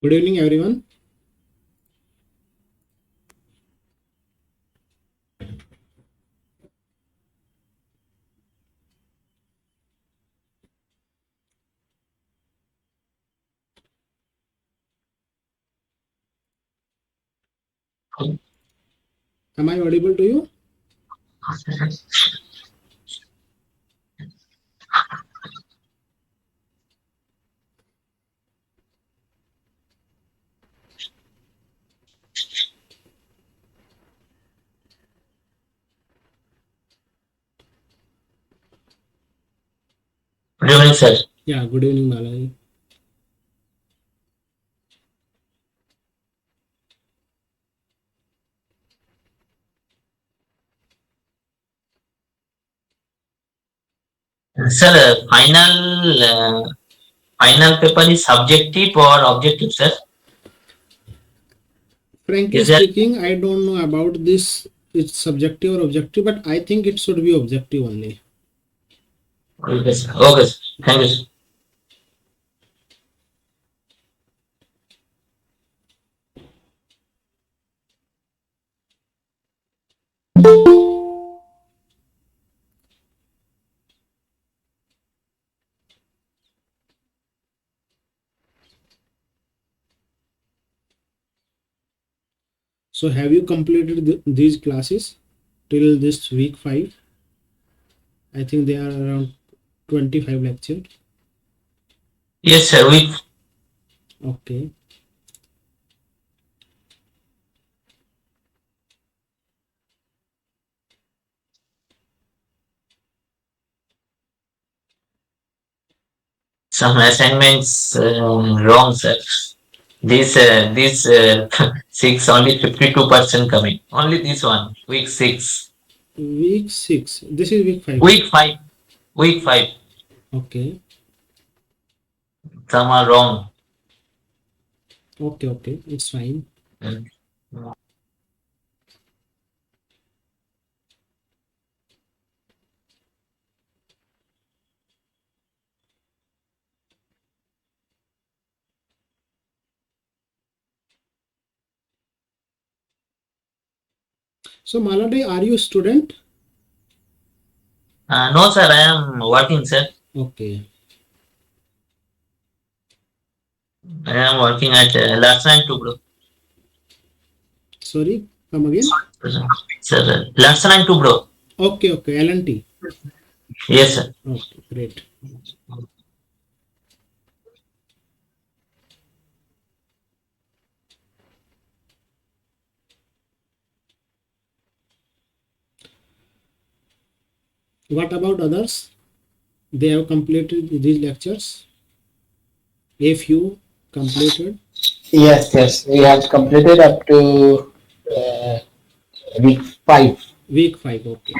Good evening, everyone. Am I audible to you? Good evening, sir. Yeah, good evening, Malay. Sir, final paper is subjective or objective, sir? Frankly Is that speaking, I don't know about this. It's subjective or objective, but I think it should be objective only. okay, sir? Okay, sir. Thank you, sir. So, have you completed these classes till this week 5? I think they are around 25 lectures. Yes, sir. Okay. Some assignments wrong, sir. This 6 only 52% coming. Only this one. Week 6. Week 6. This is week 5. Week 5. Week 5. Okay. Some are wrong. Okay. It's fine. Mm. So, Malade, are you a student? No, sir. I am working, sir. Okay. I am working at Larsen & Toubro. Sorry, come again. Sir, Larsen & Toubro. Okay. L&T. Yes, sir. Okay, great. What about others? They have completed these lectures. A few completed. Yes, we have completed up to week 5. Week 5, okay.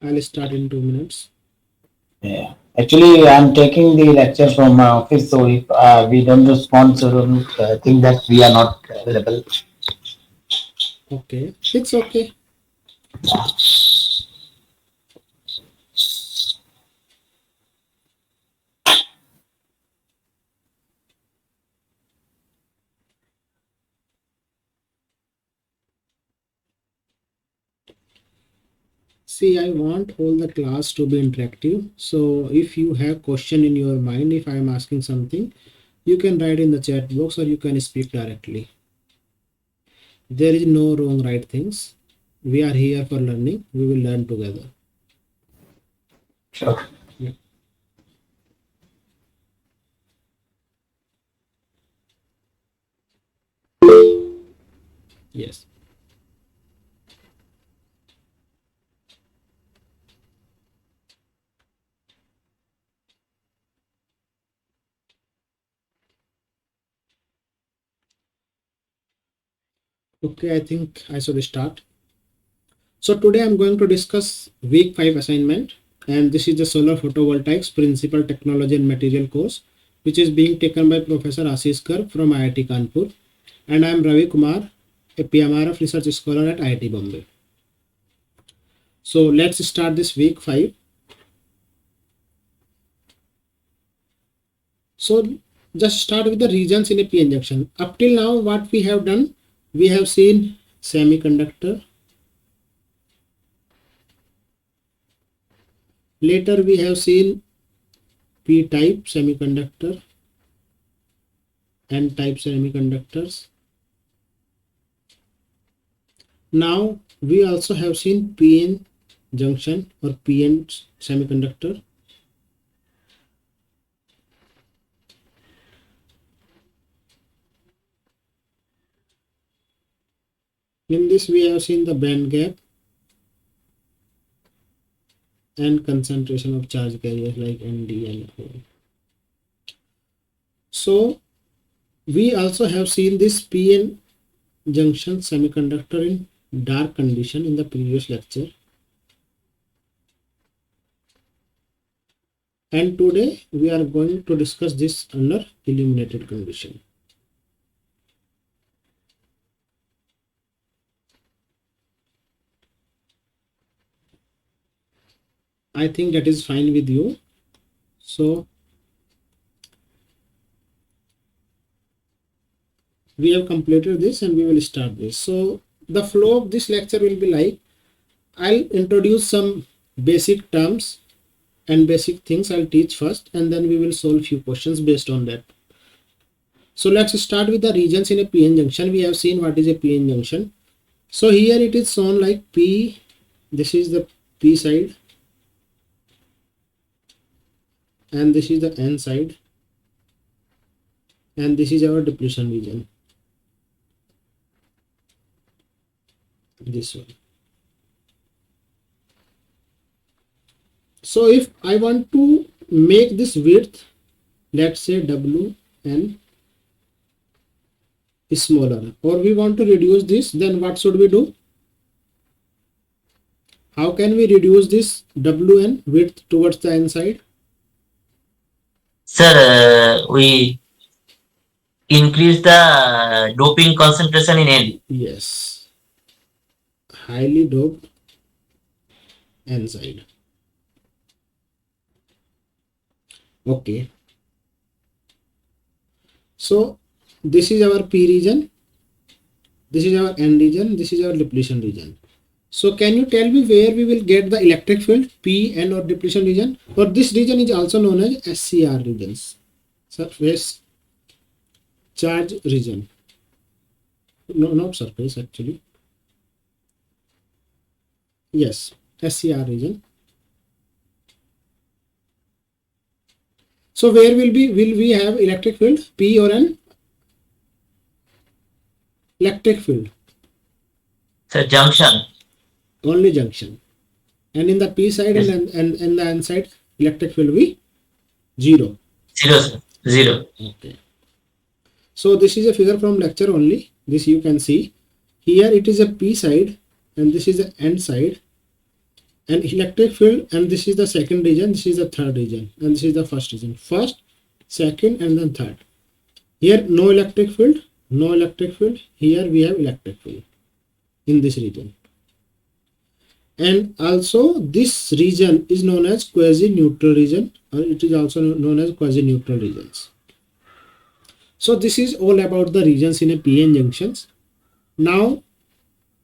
I'll start in 2 minutes. Yeah. Actually, I'm taking the lecture from my office, so if we don't respond, so don't think that we are not available. Okay, it's okay. See, I want all the class to be interactive. So if you have question in your mind, if I am asking something, you can write in the chat box or you can speak directly. There is no wrong right things. We are here for learning. We will learn together. Sure. Yeah. Yes. Okay, I think I should start. So today I'm going to discuss week 5 assignment, and this is the Solar Photovoltaics Principal Technology and Material course, which is being taken by Professor Ashish Garg from IIT Kanpur, and I am Ravi Kumar, a PMRF research scholar at IIT Bombay. So let's start this week 5. So just start with the regions in a PN junction. Up till now, what we have done, we have seen semiconductor. Later we have seen P-type semiconductor, N-type semiconductors. Now we also have seen PN junction or PN semiconductor. In this we have seen the band gap and concentration of charge carriers like Nd and O. So we also have seen this PN junction semiconductor in dark condition in the previous lecture. And today we are going to discuss this under illuminated condition. I think that is fine with you. So we have completed this and we will start this. So the flow of this lecture will be like, I'll introduce some basic terms and basic things I'll teach first, and then we will solve few questions based on that. So let's start with the regions in a PN junction. We have seen what is a PN junction. So here it is shown like P, this is the P side, and this is the N side, and this is our depletion region, this one. So if I want to make this width, let's say WN is smaller, or we want to reduce this, then what should we do? How can we reduce this WN width towards the N side? Sir, we increase the doping concentration in N. Yes, highly doped N side. Okay, so this is our P region, this is our N region, this is our depletion region. So can you tell me where we will get the electric field, P, N or depletion region? Or this region is also known as SCR regions, surface charge region. No, not surface actually. Yes, SCR region. So where will we have electric field, P or N? Electric field. Sir, junction. Only junction. And in the P side Yes. and the N side, electric field will be 0. 0, sir. 0. Okay. So this is a figure from lecture only. This you can see. Here it is a P side and this is the N side. And electric field, and this is the second region, this is the third region, and this is the first region. First, second, and then third. Here no electric field, no electric field. Here we have electric field in this region. And also this region is known as quasi-neutral region, or it is also known as quasi-neutral regions. So this is all about the regions in a PN junctions. Now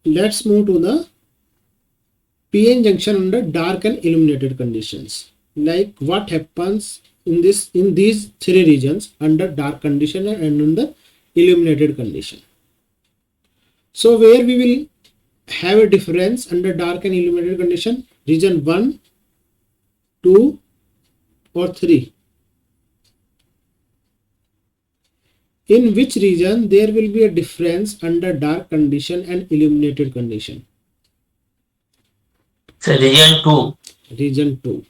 let's move to the PN junction under dark and illuminated conditions. Like what happens in these three regions under dark condition and under illuminated condition. So where we will have a difference under dark and illuminated condition? Region 1, 2 or 3. In which region there will be a difference under dark condition and illuminated condition? So region 2. Region 2.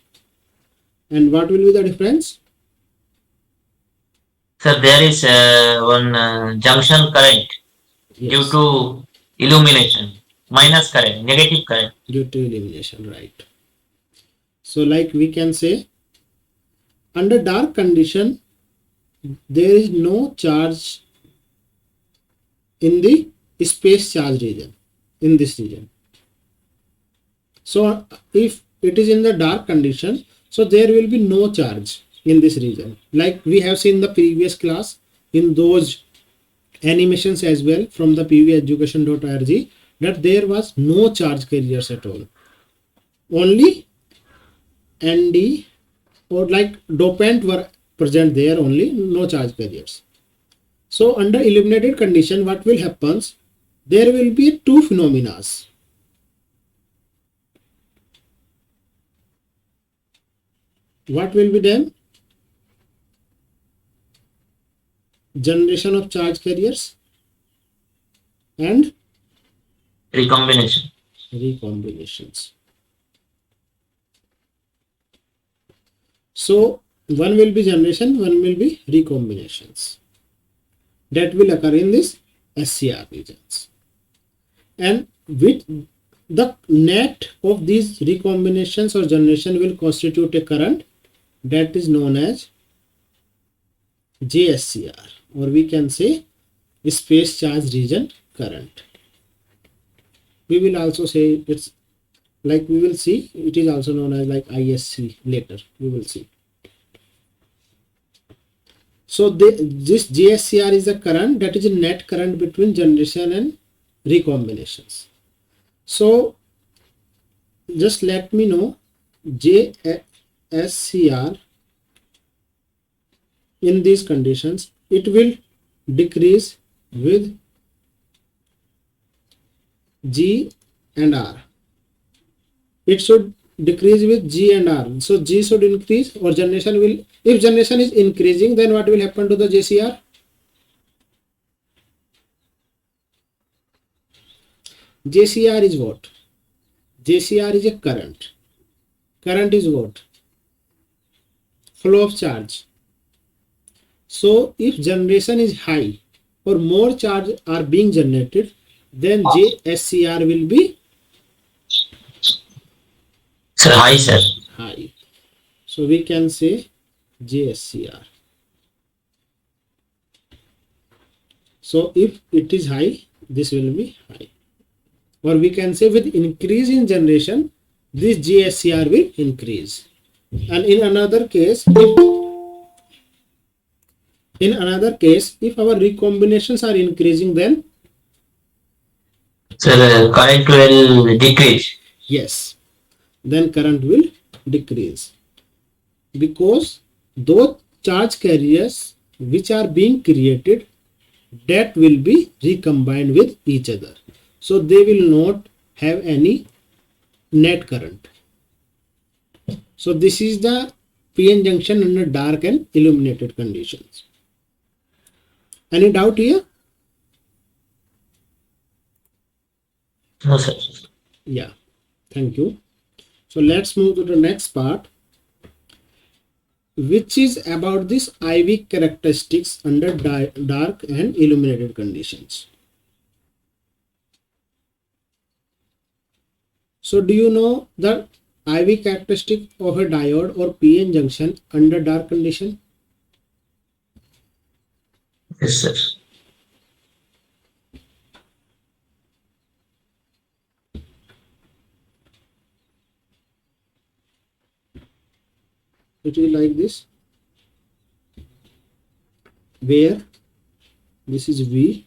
And what will be the difference? So there is one junction current due Yes, to illumination, minus current, negative current. due to illumination, right. So like we can say, under dark condition there is no charge in the space charge region, in this region. So if it is in the dark condition, so there will be no charge in this region, like we have seen in the previous class, in those animations as well from the pveducation.org, that there was no charge carriers at all, only ND or like dopant were present there, only no charge carriers. So under illuminated condition, what will happen? There will be two phenomena. What will be then? Generation of charge carriers and Recombination. recombinations. So one will be generation, one will be recombinations. That will occur in this SCR regions. And with the net of these recombinations or generation will constitute a current that is known as JSCR, or we can say space charge region current. We will also say it's like, we will see it is also known as like ISC later, we will see. So this JSCR is a current that is a net current between generation and recombinations. So just let me know JSCR in these conditions, it will decrease with G and R. It should decrease with G and R. So G should increase, or generation will, if generation is increasing, then what will happen to the JCR? JCR is what? JCR is a current. Current is what? Flow of charge. So if generation is high or more charge are being generated, then JSCR will be So high, sir. high. So we can say JSCR. So if it is high, this will be high. Or we can say with increase in generation, this JSCR will increase. And in another case, if our recombinations are increasing, then So the current will decrease. yes, then current will decrease, because those charge carriers which are being created, that will be recombined with each other, so they will not have any net current. So this is the PN junction under dark and illuminated conditions. Any doubt here? No, sir. Yeah, thank you. So let's move to the next part, which is about this IV characteristics under dark and illuminated conditions. So do you know the IV characteristic of a diode or PN junction under dark condition? Yes, sir. It is like this, where this is V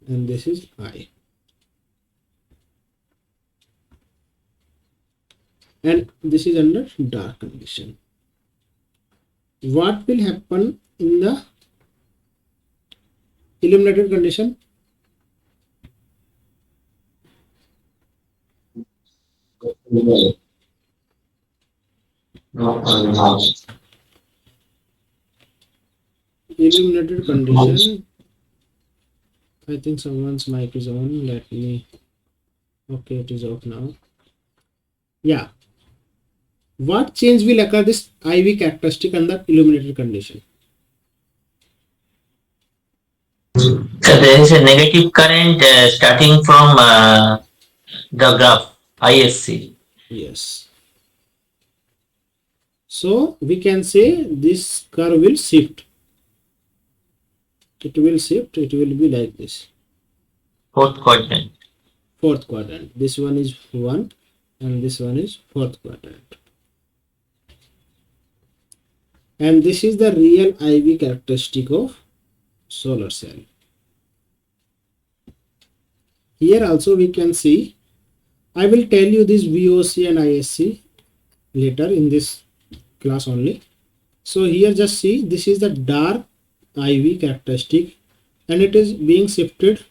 and this is I, and this is under dark condition. What will happen in the illuminated condition? Illuminated condition. I think someone's mic is on. Let me. Okay, it is off now. Yeah. What change will occur this IV characteristic under illuminated condition? So there is a negative current starting from the graph ISC. Yes. So we can say this curve will shift. It will shift. It will be like this. Fourth quadrant. Fourth quadrant. This one is 1 and this one is fourth quadrant. And this is the real IV characteristic of solar cell. Here also we can see, I will tell you this VOC and ISC later in this class only. So here just see, this is the dark IV characteristic and it is being shifted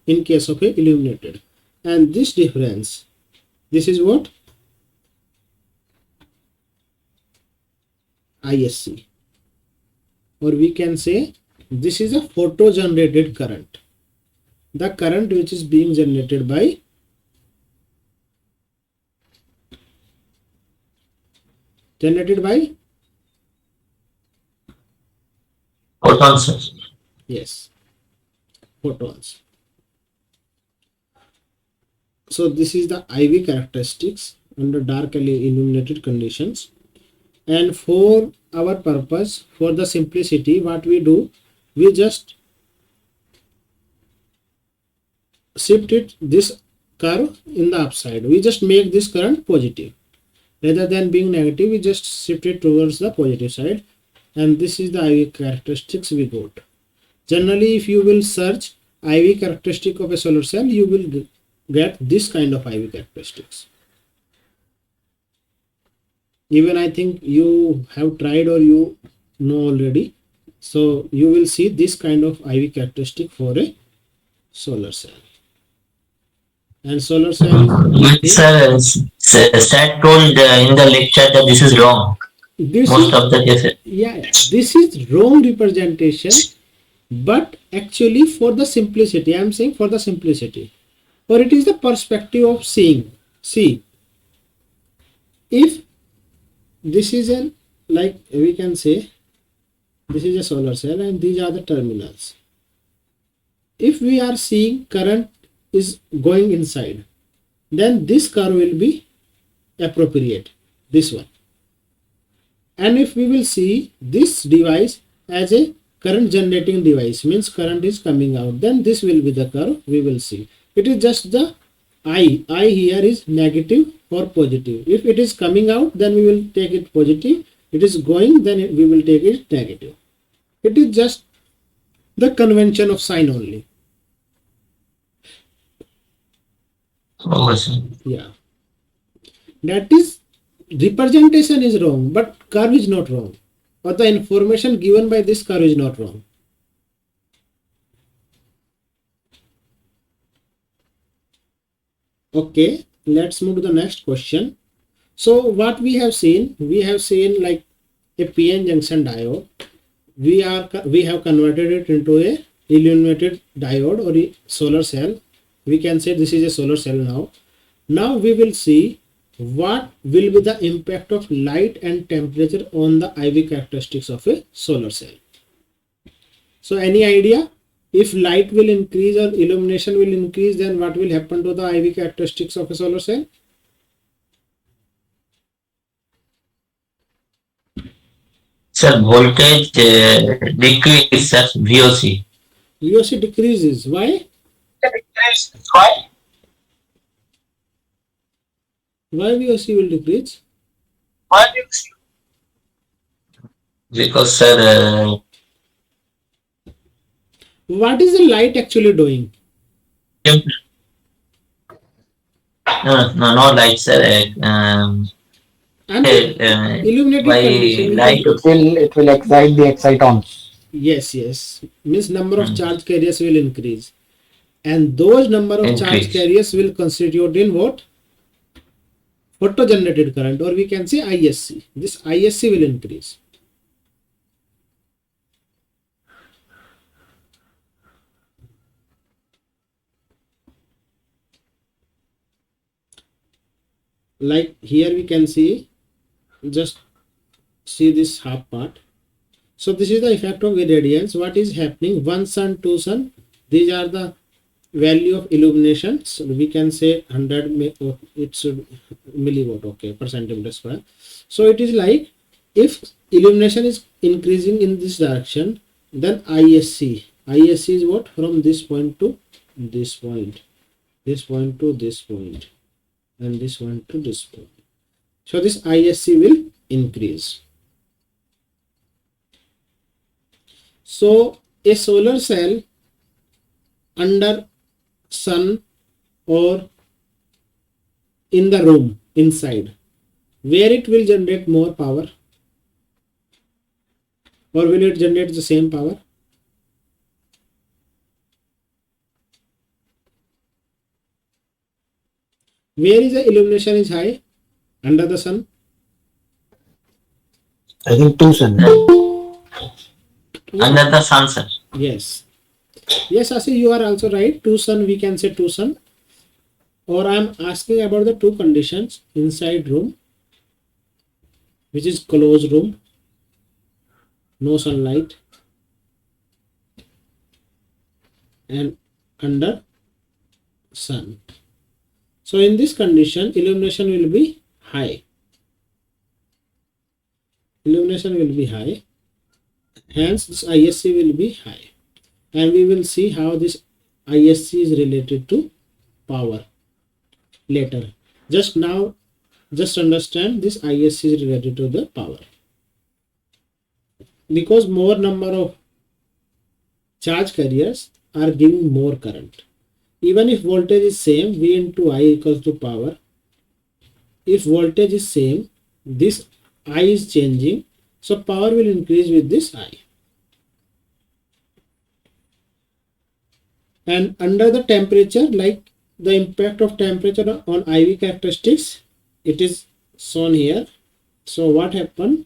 in case of a illuminated. And this difference, this is what? ISC. Or we can say this is a photo generated current. The current which is being generated by Photons. yes, photons. So this is the IV characteristics under darkly illuminated conditions. And for our purpose, for the simplicity, what we do, we just shift it this curve in the upside. We just make this current positive. Rather than being negative, we just shift it towards the positive side. And this is the IV characteristics we got. Generally, if you will search IV characteristic of a solar cell, you will get this kind of IV characteristics. Even I think you have tried or you know already. So you will see this kind of IV characteristic for a solar cell. And solar cell, Sir, Sat told in the lecture that this is wrong. Most of the cases. Yeah, this is wrong representation, but actually for the simplicity, I am saying for the simplicity, or it is the perspective of seeing. See, if this is an, like we can say, this is a solar cell and these are the terminals. If we are seeing current is going inside, then this curve will be appropriate, this one. And if we will see this device as a current generating device, means current is coming out, then this will be the curve we will see. It is just the I here is negative or positive. If it is coming out, then we will take it positive. It is going, then we will take it negative. It is just the convention of sign only. Yeah. That is, representation is wrong, but curve is not wrong. Or the information given by this curve is not wrong. Okay, let's move to the next question. So what we have seen like a PN junction diode. We have converted it into a illuminated diode or a solar cell. We can say this is a solar cell now. Now we will see what will be the impact of light and temperature on the IV characteristics of a solar cell. So any idea? If light will increase or illumination will increase, then what will happen to the IV characteristics of a solar cell? Sir, voltage decreases, VOC. VOC decreases. Why? Why VOC will decrease? Because, sir, what is the light actually doing? no, not light, sir. Illuminated condition. Light, It will excite the excitons. Yes. Means number of charge carriers will increase. And those number of charge carriers will constitute in what? auto generated current, or we can say ISC. This ISC will increase. Like here we can see, just see this half part. So this is the effect of irradiance. What is happening? 1 sun, 2 sun, these are the value of illumination. So we can say 100, it should milliwatt, okay, per centimeter square. So it is like, if illumination is increasing in this direction, then ISC is what? From this point to this point, this point to this point, and this one to this point. So this ISC will increase. So a solar cell under sun or in the room inside, where it will generate more power, or will it generate the same power? Where is the illumination is high? Under the sun? I think 2 sun. Under the sun, sir. Yes. Yes, Asi, you are also right. 2 sun, we can say 2 sun. Or I am asking about the two conditions: inside room, which is closed room, no sunlight, and under sun. So in this condition, illumination will be high. Illumination will be high. Hence, this ISC will be high. And we will see how this ISC is related to power later. Just now, just understand this ISC is related to the power. Because more number of charge carriers are giving more current. Even if voltage is same, V into I equals to power. If voltage is same, this I is changing, so power will increase with this I. And under the temperature, like the impact of temperature on IV characteristics, it is shown here. So what happened?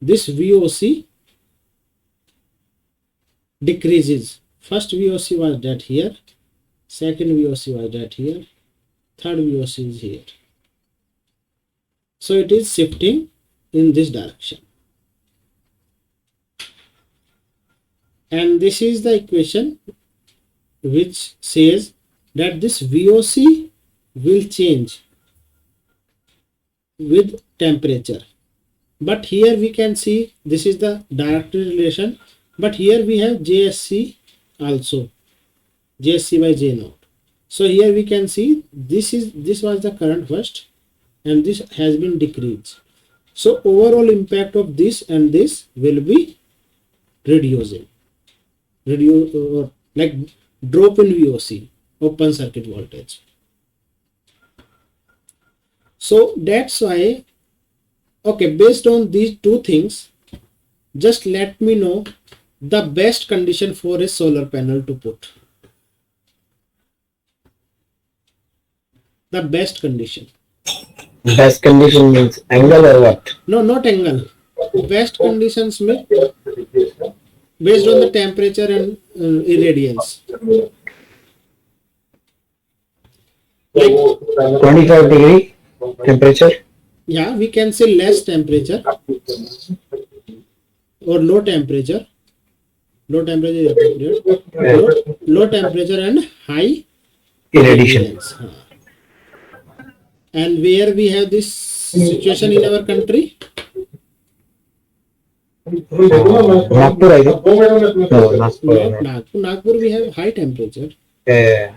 This VOC decreases. First VOC was that here, second VOC was that here, third VOC is here. So it is shifting in this direction. And this is the equation which says that this VOC will change with temperature. But here we can see this is the direct relation, but here we have JSC also, JSC by J naught. So here we can see this was the current first, and this has been decreased. So overall impact of this and this will be reducing, like drop in VOC, open circuit voltage. So that's why, okay, based on these two things, just let me know the best condition for a solar panel to put. The best condition. Best condition means angle or what? No, not angle. Best conditions mean based on the temperature and irradiance. Like 25-degree temperature. Yeah, we can say less temperature or low temperature. Low temperature is appropriate. Low temperature and high Irradiation. irradiance. And where we have this situation in our country? Nagpur, I think. No, Nagpur. Nagpur. Nagpur we have high temperature. Yeah.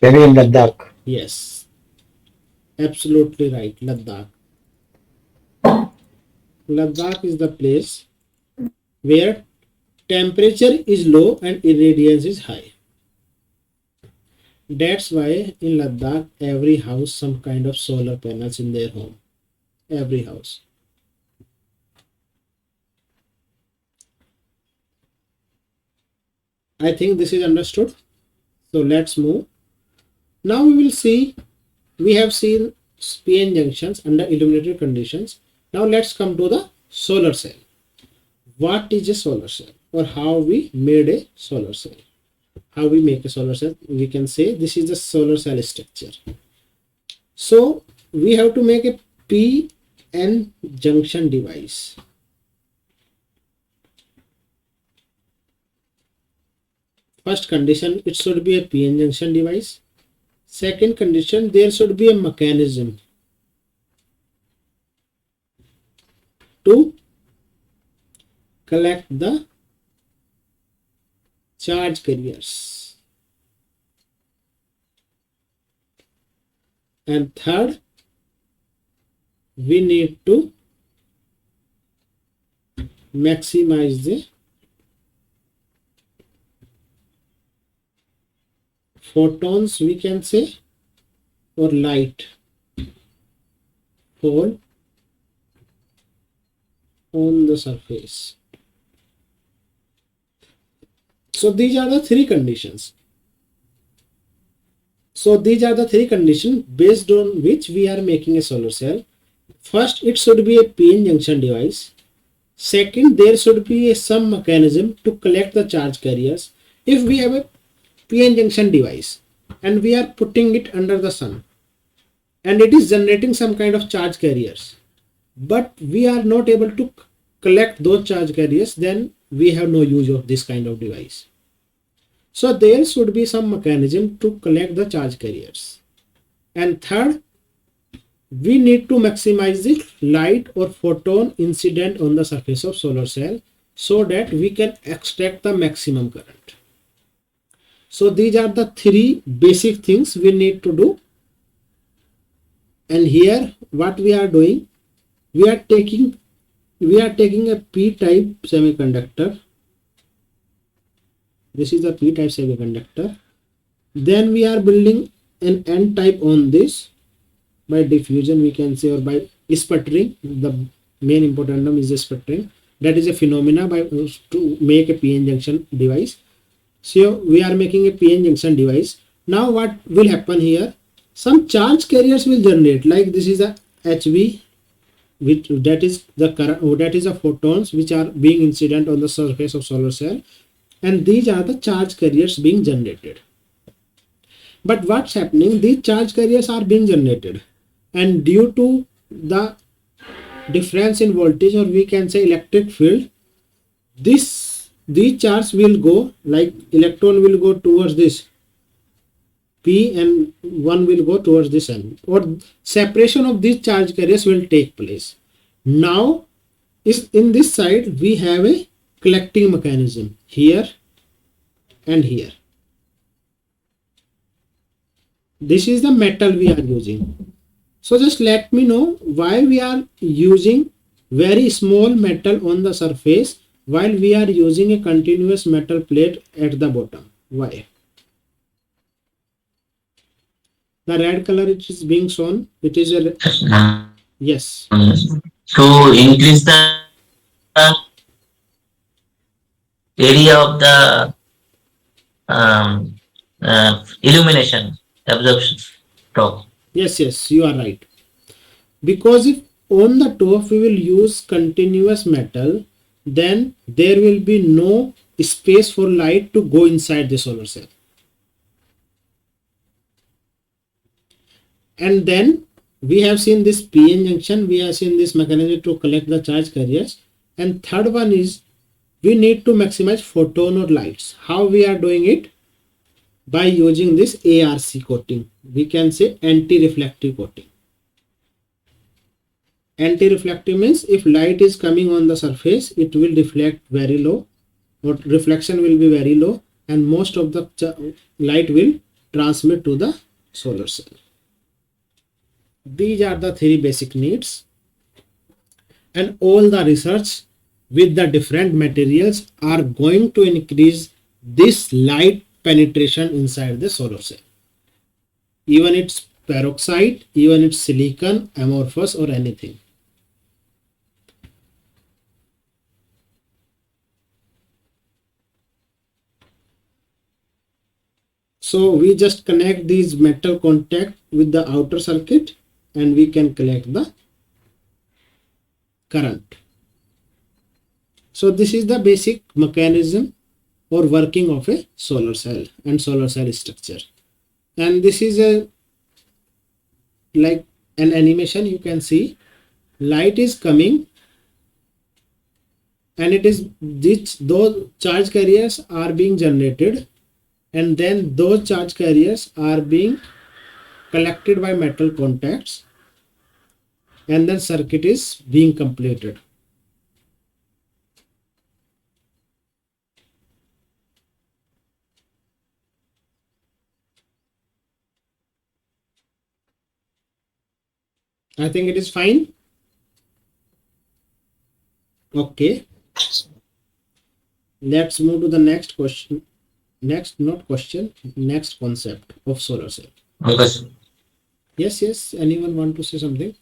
Maybe in Ladakh. Yes, absolutely right. Ladakh. Ladakh is the place where temperature is low and irradiance is high. That's why in Ladakh every house some kind of solar panels in their home. every house. I think this is understood. So let's move. Now we will see, we have seen PN junctions under illuminated conditions. Now let's come to the solar cell. What is a solar cell, or how we made a solar cell? How we make a solar cell? We can say this is the solar cell structure. So we have to make a PN junction device. First condition, it should be a PN junction device. Second condition, there should be a mechanism to collect the charge carriers. And third, we need to maximize the photons, we can say, or light fall on the surface. So these are the three conditions. So these are the three conditions based on which we are making a solar cell. First, it should be a PN junction device. Second, there should be some mechanism to collect the charge carriers. If we have a PN junction device and we are putting it under the sun and it is generating some kind of charge carriers, but we are not able to collect those charge carriers, then we have no use of this kind of device. So there should be some mechanism to collect the charge carriers. And third, we need to maximize the light or photon incident on the surface of solar cell so that we can extract the maximum current. So these are the three basic things we need to do. And here what we are doing, we are taking a p-type semiconductor. This is a p-type semiconductor. Then we are building an n-type on this by diffusion, we can say, or by sputtering. The main important term is the sputtering. That is a phenomena by to make a PN junction device. So we are making a PN junction device. Now what will happen here? Some charge carriers will generate, like this is a HV, which that is the current, that is the photons which are being incident on the surface of solar cell, and these are the charge carriers being generated. But what's happening? These charge carriers are being generated, and due to the difference in voltage, or we can say electric field, these charges will go, like electron will go towards this P and one will go towards this N, or separation of these charge carriers will take place. Now is in this side we have a collecting mechanism here and here. This is the metal we are using. So just let me know why we are using very small metal on the surface while we are using a continuous metal plate at the bottom. Why? The red color which is being shown, it is a, yes. To increase the area of the illumination absorption top. Yes, you are right. Because if on the top we will use continuous metal, then there will be no space for light to go inside the solar cell. And then we have seen this PN junction, we have seen this mechanism to collect the charge carriers. And third one is we need to maximize photon or lights. How we are doing it? By using this ARC coating. We can say anti-reflective coating. Anti-reflective means if light is coming on the surface, it will reflect very low, or reflection will be very low, and most of the light will transmit to the solar cell. These are the three basic needs, and all the research with the different materials are going to increase this light penetration inside the solar cell. Even it's peroxide, even it's silicon, amorphous, or anything. So we just connect these metal contact with the outer circuit and we can collect the current. So this is the basic mechanism or working of a solar cell and solar cell structure. And this is a like an animation. You can see light is coming and it is those charge carriers are being generated, and then those charge carriers are being collected by metal contacts, and then circuit is being completed. I think it is fine. Okay, let's move to the next question. Next concept of solar cell. Because Yes, anyone want to say something?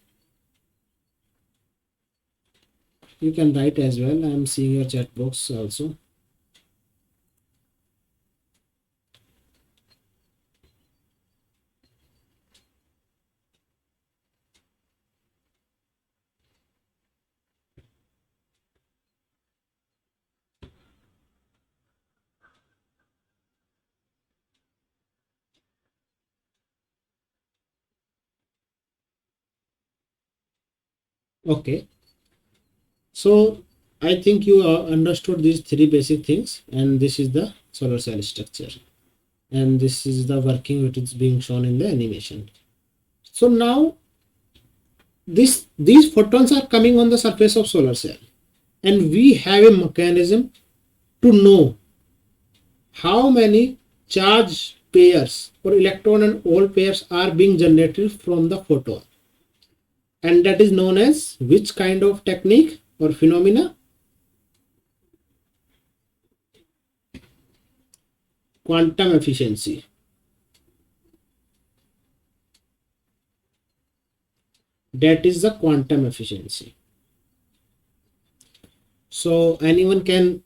You can write as well. I am seeing your chat box also. Okay, so I think you understood these three basic things, and this is the solar cell structure, and this is the working which is being shown in the animation. So now these photons are coming on the surface of solar cell, and we have a mechanism to know how many charge pairs or electron and hole pairs are being generated from the photon, and that is known as which kind of technique or phenomena? Quantum efficiency. That is the quantum efficiency. So anyone can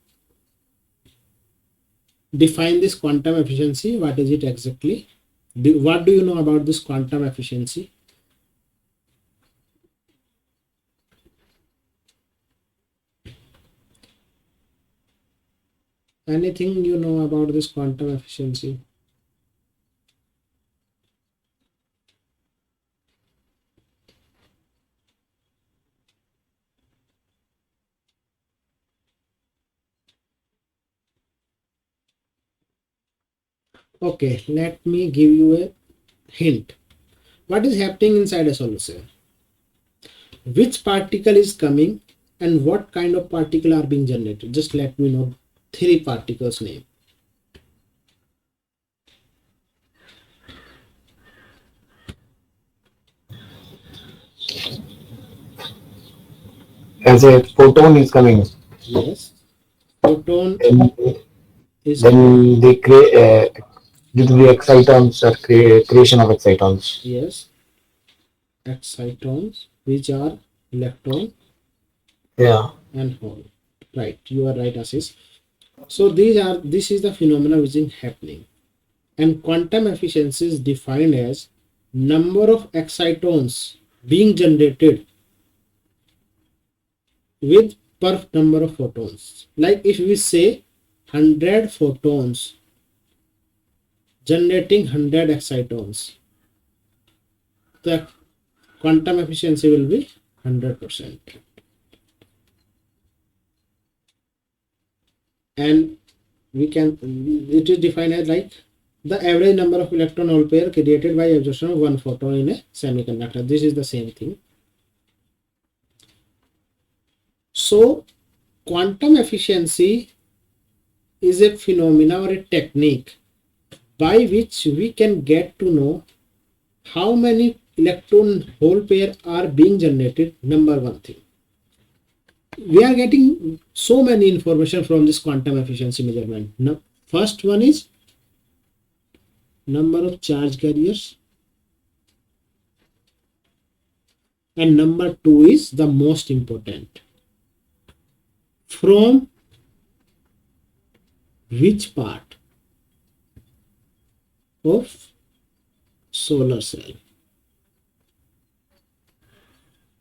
define this quantum efficiency. What is it exactly? What do you know about this quantum efficiency? Anything you know about this quantum efficiency? Okay, let me give you a hint. What is happening inside a solar cell? Which particle is coming and what kind of particle are being generated? Just let me know three particles name. As a photon is coming, Yes, photon then, is then they create due to the excitons or creation of excitons. yes, excitons, which are electron Yeah. and hole. Right, you are right, Ashish. So this is the phenomena which is happening, and quantum efficiency is defined as number of excitons being generated with per number of photons. Like if we say 100 photons generating 100 excitons, the quantum efficiency will be 100%. And we can, it is defined as like the average number of electron hole pair created by absorption of one photon in a semiconductor. This is the same thing. So quantum efficiency is a phenomena or a technique by which we can get to know how many electron hole pair are being generated. Number one thing, we are getting so many information from this quantum efficiency measurement. Now, first one is number of charge carriers, and number two is the most important, from which part of solar cell.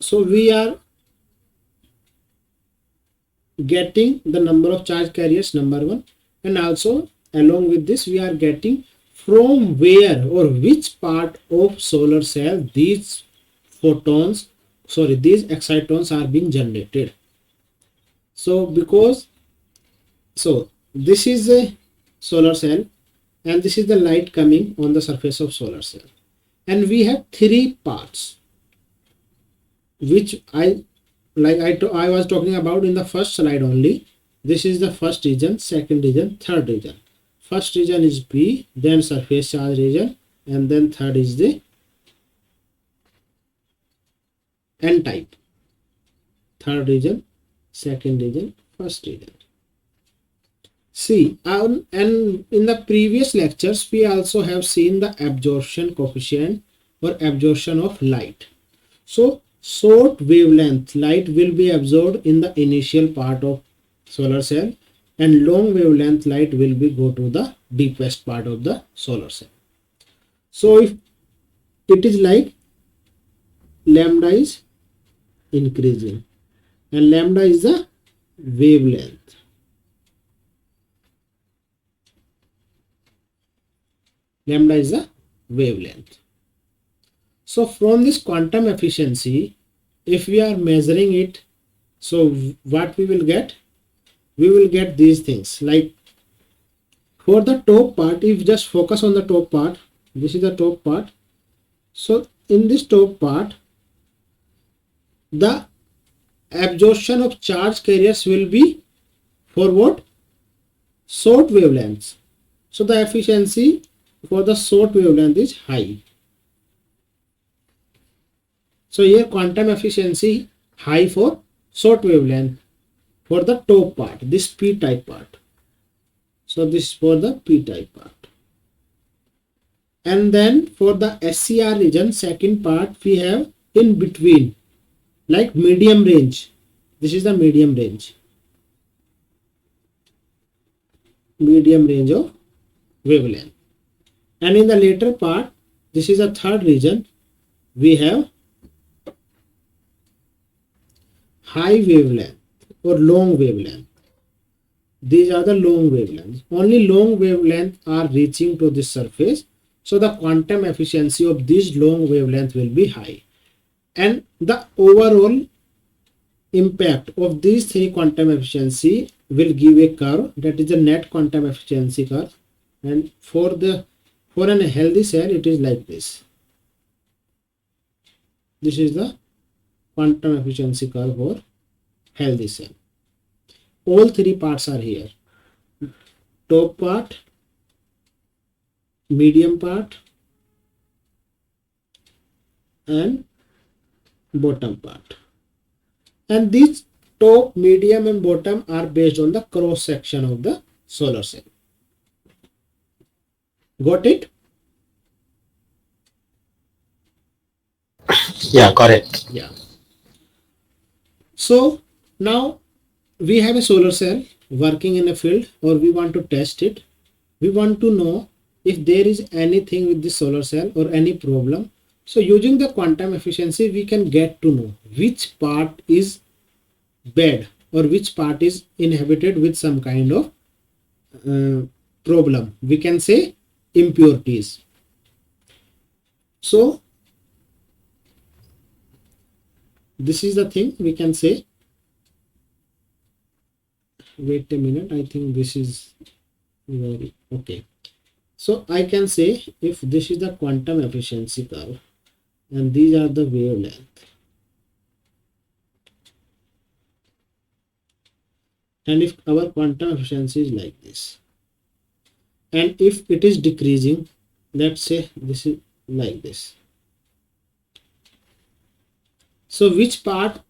So we are getting the number of charge carriers, number one, and also along with this we are getting from where or which part of solar cell these these excitons are being generated. So this is a solar cell and this is the light coming on the surface of solar cell, and we have three parts which I was talking about in the first slide only. This is the first region, second region, third region. First region is P, then surface charge region, and then third is the N type. Third region, second region, first region. See, and in the previous lectures we also have seen the absorption coefficient or absorption of light. So short wavelength light will be absorbed in the initial part of solar cell, and long wavelength light will be go to the deepest part of the solar cell. So if it is like lambda is increasing and lambda is the wavelength. Lambda is the wavelength. So from this quantum efficiency, if we are measuring it, so what we will get? We will get these things. Like for the top part, if just focus on the top part, this is the top part. So in this top part, the absorption of charge carriers will be for what? Short wavelengths. So the efficiency for the short wavelength is high. So here quantum efficiency high for short wavelength for the top part, this P type part. So this is for the P type part. And then for the SCR region, second part, we have in between, like medium range. This is the medium range. Medium range of wavelength. And in the later part, this is the third region, we have high wavelength or long wavelength. These are the long wavelengths. Only long wavelength are reaching to this surface. So the quantum efficiency of this long wavelength will be high. And the overall impact of these three quantum efficiency will give a curve, that is the net quantum efficiency curve. And for a healthy cell, it is like this. This is the quantum efficiency curve for healthy cell. All three parts are here: top part, medium part, and bottom part. And these top, medium, and bottom are based on the cross section of the solar cell. Got it? Yeah, correct. Yeah. So now we have a solar cell working in a field, or we want to test it. We want to know if there is anything with the solar cell or any problem. So using the quantum efficiency, we can get to know which part is bad or which part is inhabited with some kind of problem. We can say impurities. So this is the thing we can say. Wait a minute, I think this is very okay. So I can say if this is the quantum efficiency curve and these are the wavelength, and if our quantum efficiency is like this, and if it is decreasing, let's say this is like this, so which part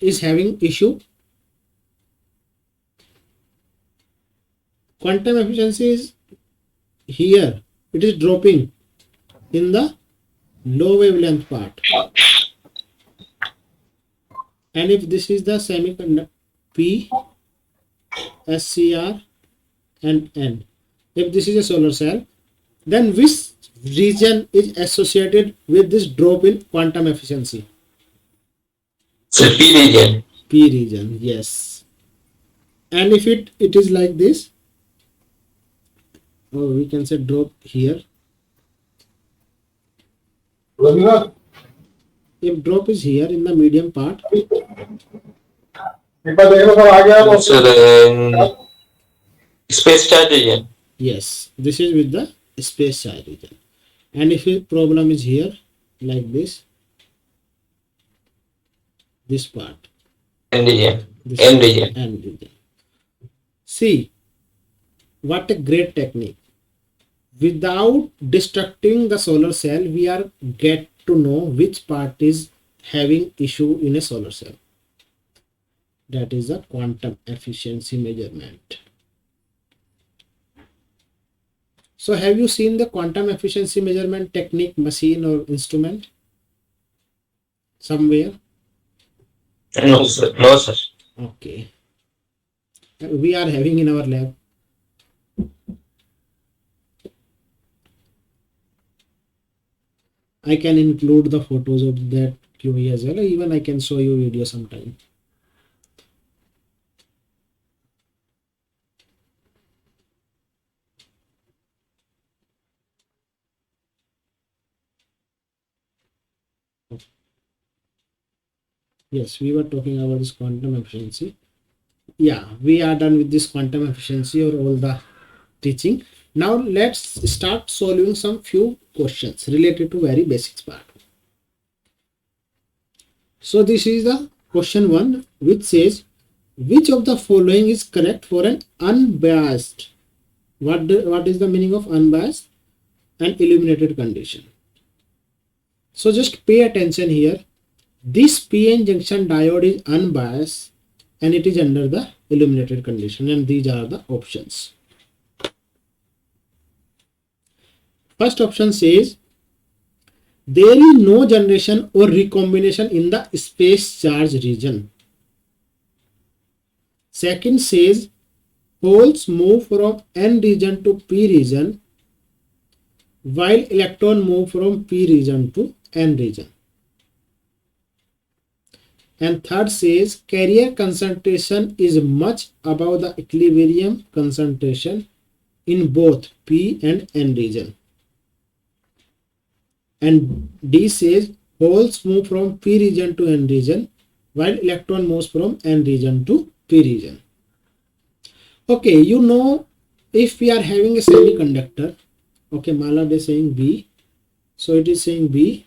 is having issue? Quantum efficiency is here, it is dropping in the low wavelength part. And if this is the semiconductor P, SCR, and N, if this is a solar cell, Then which region is associated with this drop in quantum efficiency? So P region. P region, yes. And if it is like this, or we can say drop here. If drop is here in the medium part, So the space charge region. yes, this is with the space charge region. And if a problem is here, like this part, N region. this N is region. N region. See, what a great technique. Without destructing the solar cell, we are get to know which part is having issue in a solar cell. That is a quantum efficiency measurement. So have you seen the quantum efficiency measurement technique, machine or instrument somewhere? No, sir. No, sir. Okay. We are having in our lab. I can include the photos of that QE as well. Even I can show you video sometime. Yes, we were talking about this quantum efficiency. Yeah, we are done with this quantum efficiency or all the teaching. Now let's start solving some few questions related to very basics part. So this is the question 1, which says which of the following is correct for an unbiased, what is the meaning of unbiased and illuminated condition? So just pay attention here. This PN junction diode is unbiased and it is under the illuminated condition, and these are the options. First option says there is no generation or recombination in the space charge region. Second says holes move from N region to P region while electron move from P region to N region. And third says carrier concentration is much above the equilibrium concentration in both P and N region. And D says holes move from P region to N region while electron moves from N region to P region. Okay, you know, if we are having a semiconductor, okay, Malad is saying B, so it is saying B,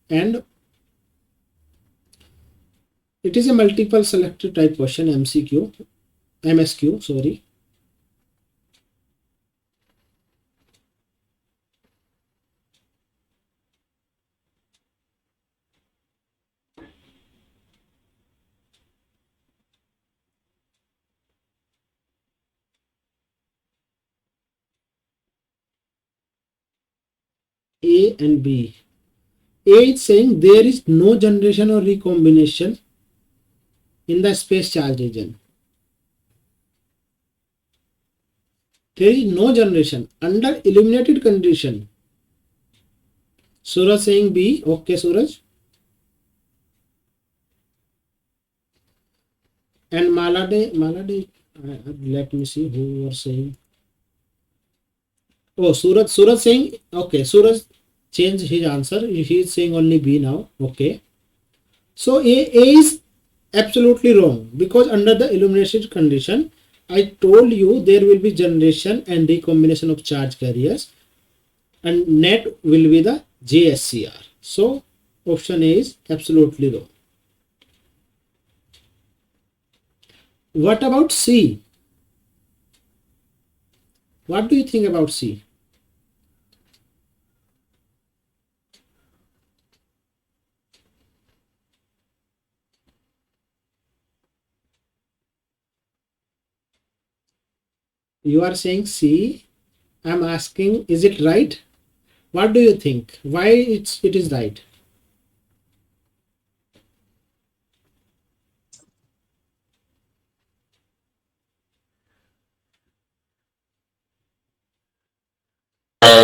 and it is a multiple selected type question, MSQ, sorry. A and B. A is saying there is no generation or recombination in the space charge region. There is no generation under illuminated condition. Suraj saying B. Okay, Suraj. And Malade, let me see who are saying. Oh, Suraj saying, okay, Suraj changed his answer. He is saying only B now. Okay. So A is absolutely wrong because under the illuminated condition, I told you there will be generation and recombination of charge carriers, and net will be the JSCR. So option A is absolutely wrong. What about C? What do you think about C? You are saying C. I'm asking, is it right? What do you think? Why it is right?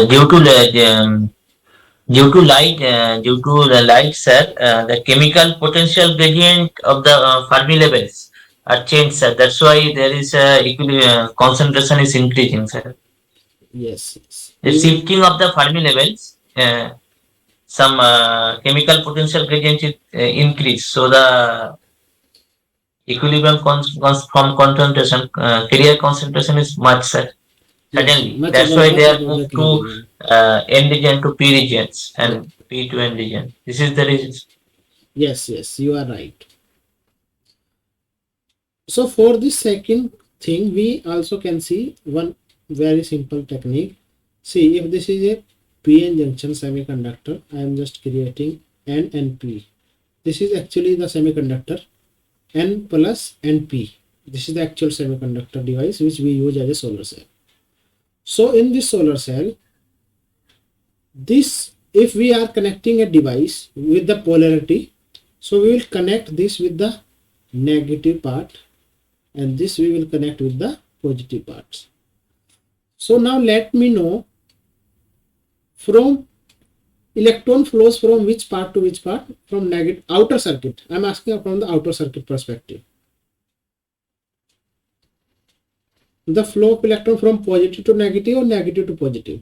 due to the light, sir, the chemical potential gradient of the Fermi levels are changed, sir. That's why there is concentration is increasing, sir. Yes, yes. The shifting of the Fermi levels, some chemical potential gradient is increase. So the equilibrium from concentration, carrier concentration is much, sir. Yes, Suddenly, much that's why they are above the moved to equilibrium. N region to P regions Yeah. and P to N region. This is the reason. Yes, yes, you are right. So for this second thing, we also can see one very simple technique. See, if this is a PN junction semiconductor, I am just creating N and P. This is actually the semiconductor N plus NP. This is the actual semiconductor device which we use as a solar cell. So in this solar cell, this, if we are connecting a device with the polarity, so we will connect this with the negative part and this we will connect with the positive parts. So now let me know, from electron flows from which part to which part? From negative outer circuit. I am asking from the outer circuit perspective. The flow of electron from positive to negative or negative to positive?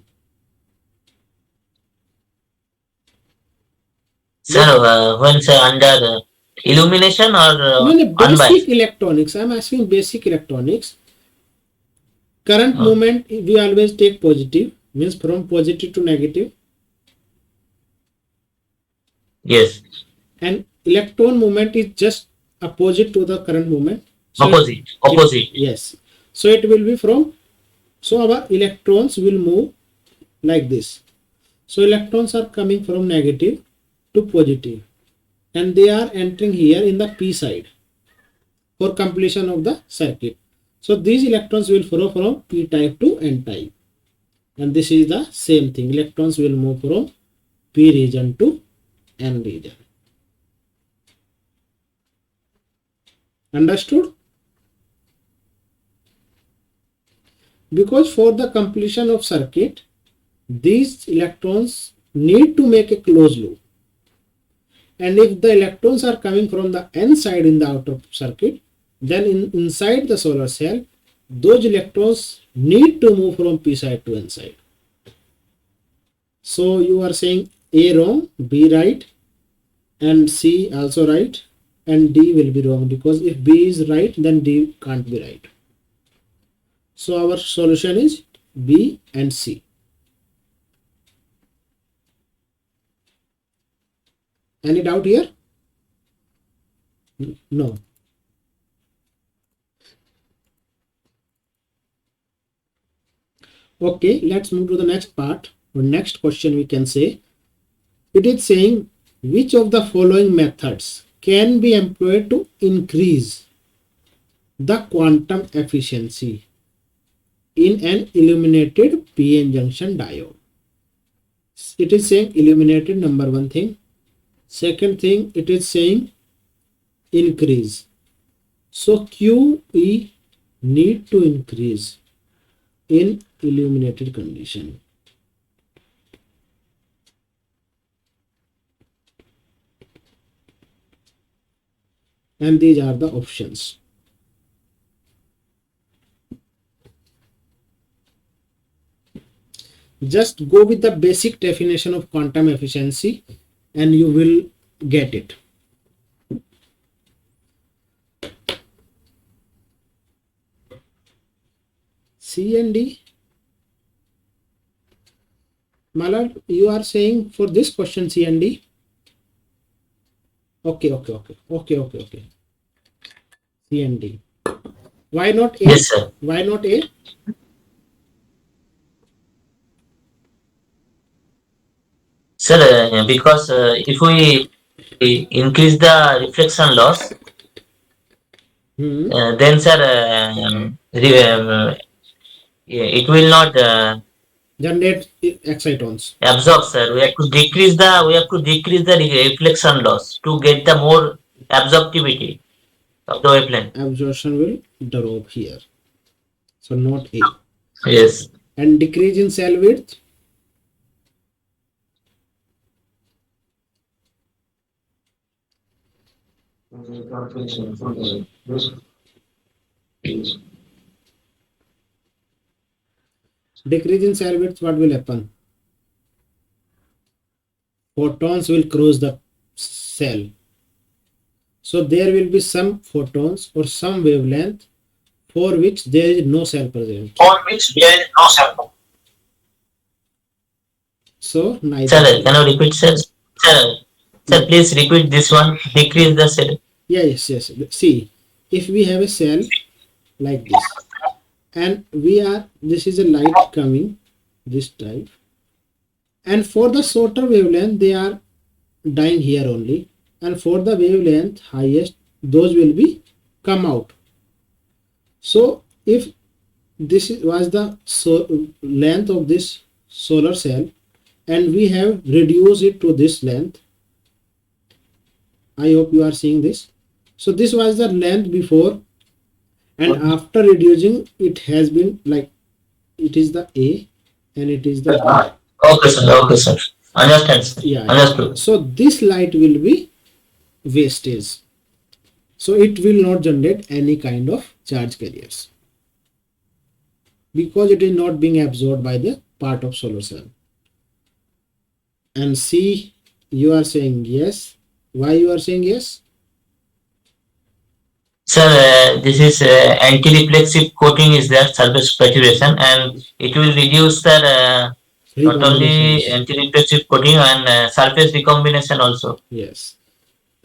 Sir, when say under illumination or No, basic unbiased? electronics. I am asking basic electronics. Current movement we always take positive, means from positive to negative, Yes. and electron movement is just opposite to the current movement. So Opposite. Yes. So it will be from, so our electrons will move like this. So electrons are coming from negative to positive and they are entering here in the P side for completion of the circuit. So these electrons will flow from P type to N type, and this is the same thing. Electrons will move from P region to N region. Understood? Because for the completion of circuit, these electrons need to make a closed loop, and if the electrons are coming from the N side in the outer circuit, then inside the solar cell, those electrons need to move from P side to N side. So you are saying A wrong, B right, and C also right, and D will be wrong, because if B is right, then D can't be right. So our solution is B and C. Any doubt here? No. Okay, let's move to the next part, or next question we can say. It is saying, which of the following methods can be employed to increase the quantum efficiency in an illuminated PN junction diode? It is saying illuminated, number one thing. Second thing, it is saying increase. So QE need to increase in illuminated condition. And these are the options. Just go with the basic definition of quantum efficiency and you will get it. C and D. Malad, you are saying for this question C and D? Okay. C and D. Why not A? Yes, sir. Why not A? Sir, because if we increase the reflection loss, then sir, it will not Generate excitons. absorb, sir. We have to decrease the reflection loss to get the more absorptivity of the wavelength. Absorption will drop here. So not A. Yes. And decrease in cell width. Decrease in cell width, what will happen? Photons will cross the cell. So there will be some photons or some wavelength for which there is no cell present. So neither. Sir, can you repeat, sir? Sir, please repeat this one. Decrease the cell. Yeah, yes. See, if we have a cell like this, and this is a light coming, this type, and for the shorter wavelength, they are dying here only, and for the wavelength highest, those will be come out. So if this was the length of this solar cell, and we have reduced it to this length, I hope you are seeing this. So this was the length before, and after reducing, it has been like, it is the A and it is the B. Okay, sir. Okay, sir. Understand, sir. Yeah. Understood. So this light will be wastage. So it will not generate any kind of charge carriers because it is not being absorbed by the part of solar cell. And C, you are saying yes. Why you are saying yes? Sir, this is anti-reflexive coating is there, surface saturation, and it will reduce the not only Recombinations. anti-reflexive coating and surface recombination also. Yes.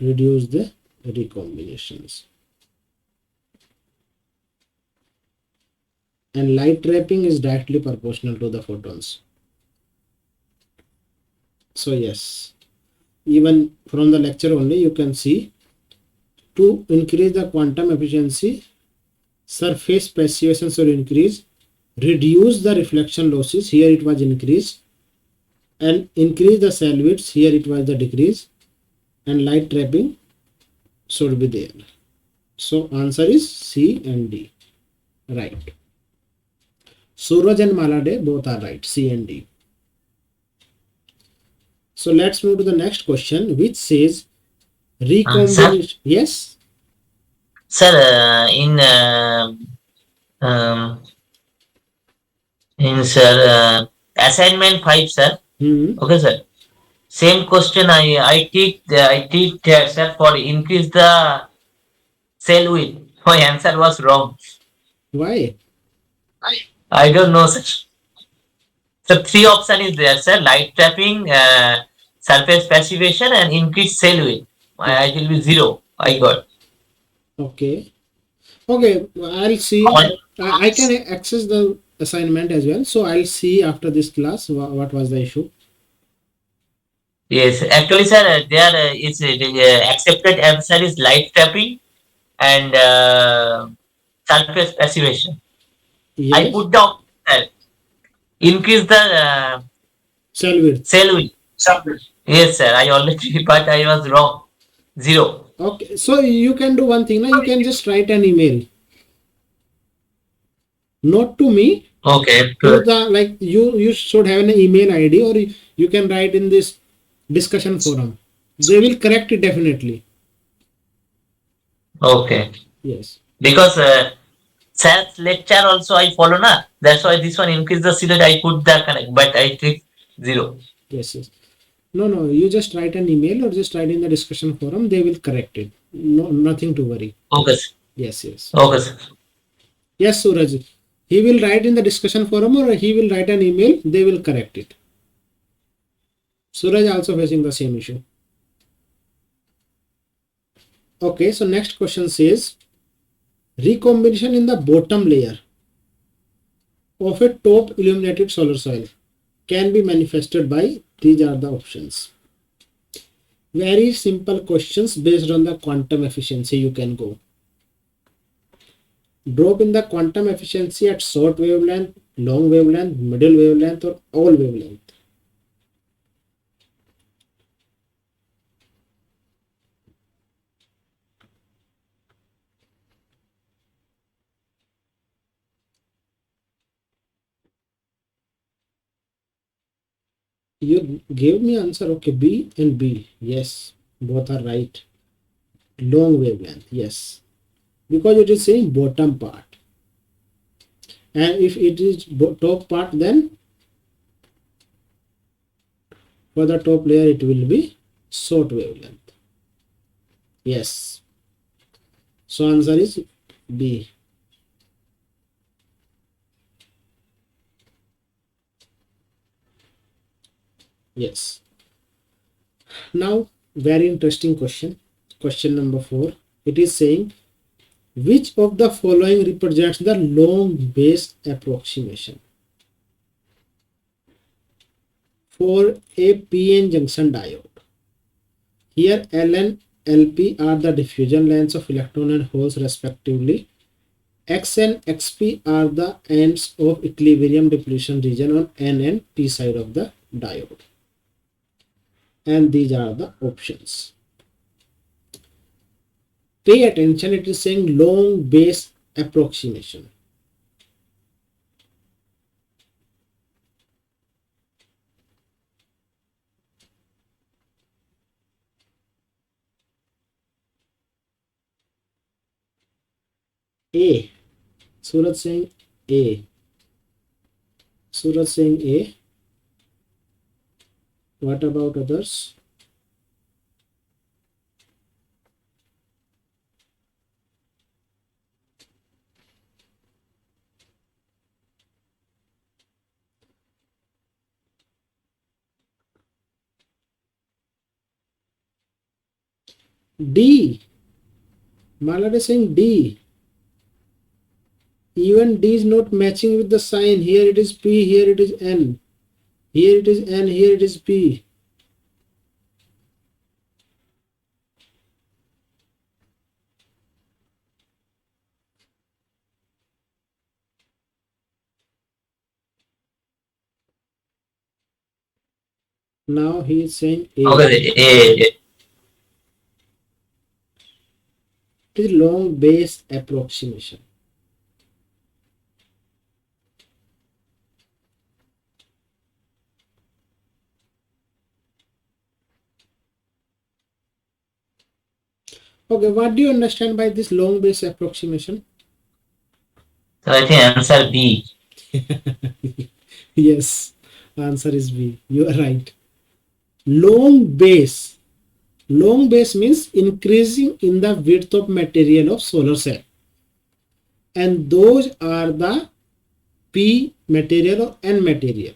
Reduce the recombinations. And light trapping is directly proportional to the photons. So yes, even from the lecture only you can see, to increase the quantum efficiency, surface passivation should increase, reduce the reflection losses, here it was increased, and increase the cell widths, here it was the decrease, and light trapping should be there. So answer is C and D. Right. Suraj and Malade both are right, C and D. So let's move to the next question, which says recombination. Yes? Sir, in sir, assignment 5, sir. Okay, sir. Same question I take sir, for increase the cell width. My answer was wrong. Why? I don't know, sir. So 3 option is there, sir. Light trapping, surface passivation, and increased cell width. I will be 0. I got. Okay. Okay, I'll see. I can access the assignment as well. So I'll see after this class what was the issue. Yes, actually, sir, there is accepted answer is light trapping and surface passivation. I Yes. put down increase the Cell width. cell width. Yes, sir. I already, but I was wrong. 0. Okay, so you can do one thing now. You can just write an email, not to me. Okay. To the, like, you should have an email ID, or you can write in this discussion forum. They will correct it definitely. Okay. Yes. Because science lecture also I follow na. That's why this one increase the syllabus I put the connect, but I click 0. Yes. No, you just write an email or just write in the discussion forum. They will correct it. No, nothing to worry. Okay, sir. Yes. Okay, sir. Yes, Suraj. He will write in the discussion forum or he will write an email. They will correct it. Suraj also facing the same issue. Okay, so next question says recombination in the bottom layer of a top illuminated solar cell can be manifested by, these are the options. Very simple questions based on the quantum efficiency you can go. Drop in the quantum efficiency at short wavelength, long wavelength, middle wavelength, or all wavelength. You gave me answer. Okay, B and B. Yes, both are right. long wavelength, yes, because it is saying bottom part, and if it is top part, then for the top layer it will be short wavelength. Yes, so answer is B. Yes. Now very interesting question. Question number 4. It is saying which of the following represents the long base approximation for a PN junction diode? Here L and LP are the diffusion lengths of electron and holes respectively. X and XP are the ends of equilibrium depletion region on N and P side of the diode. And these are the options. Pay attention, it is saying long base approximation. A. Suraj saying A. Suraj saying A. What about others? D. Malad is saying D. Even D is not matching with the sign. Here it is P, here it is N. Here it is N, here it is P. Now he is saying A. Okay, It is long base approximation. Okay, what do you understand by this long base approximation? so I think answer B. Yes, answer is B. You are right. Long base. Long base means increasing in the width of material of solar cell. And those are the P material or N material.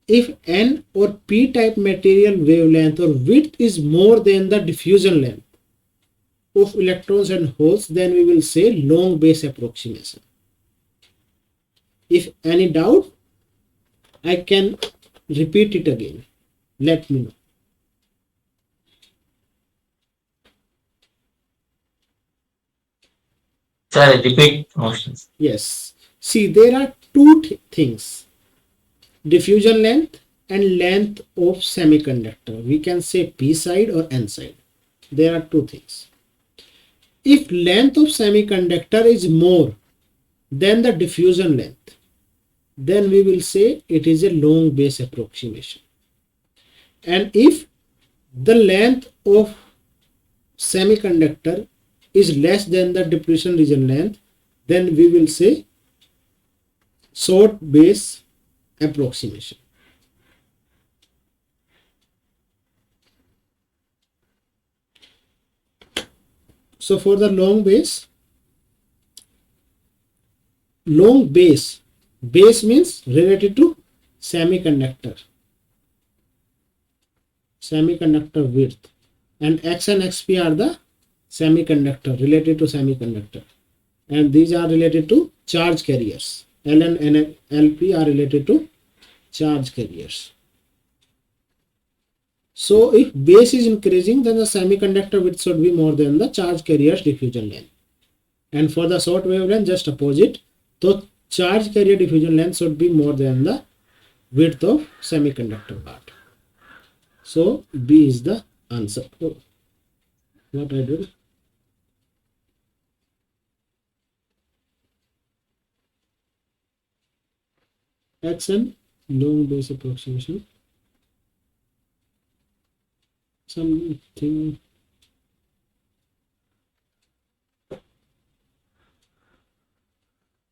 If N or P type material wavelength or width is more than the diffusion length of electrons and holes, then we will say long base approximation. If any doubt, I can repeat it again. Let me know. Sir, repeat options. Yes. See, there are two things. Diffusion length and length of semiconductor. We can say P side or N side. There are two things. If length of semiconductor is more than the diffusion length, then we will say it is a long base approximation. And if the length of semiconductor is less than the depletion region length, then we will say short base approximation. So for the long base means related to semiconductor width, and X and XP are the semiconductor, related to semiconductor, and these are related to charge carriers. L and LP are related to charge carriers. So if base is increasing, then the semiconductor width should be more than the charge carrier's diffusion length. And for the short wavelength, just opposite. So charge carrier diffusion length should be more than the width of semiconductor part. So B is the answer. Oh, what I did? Xn long base approximation. Something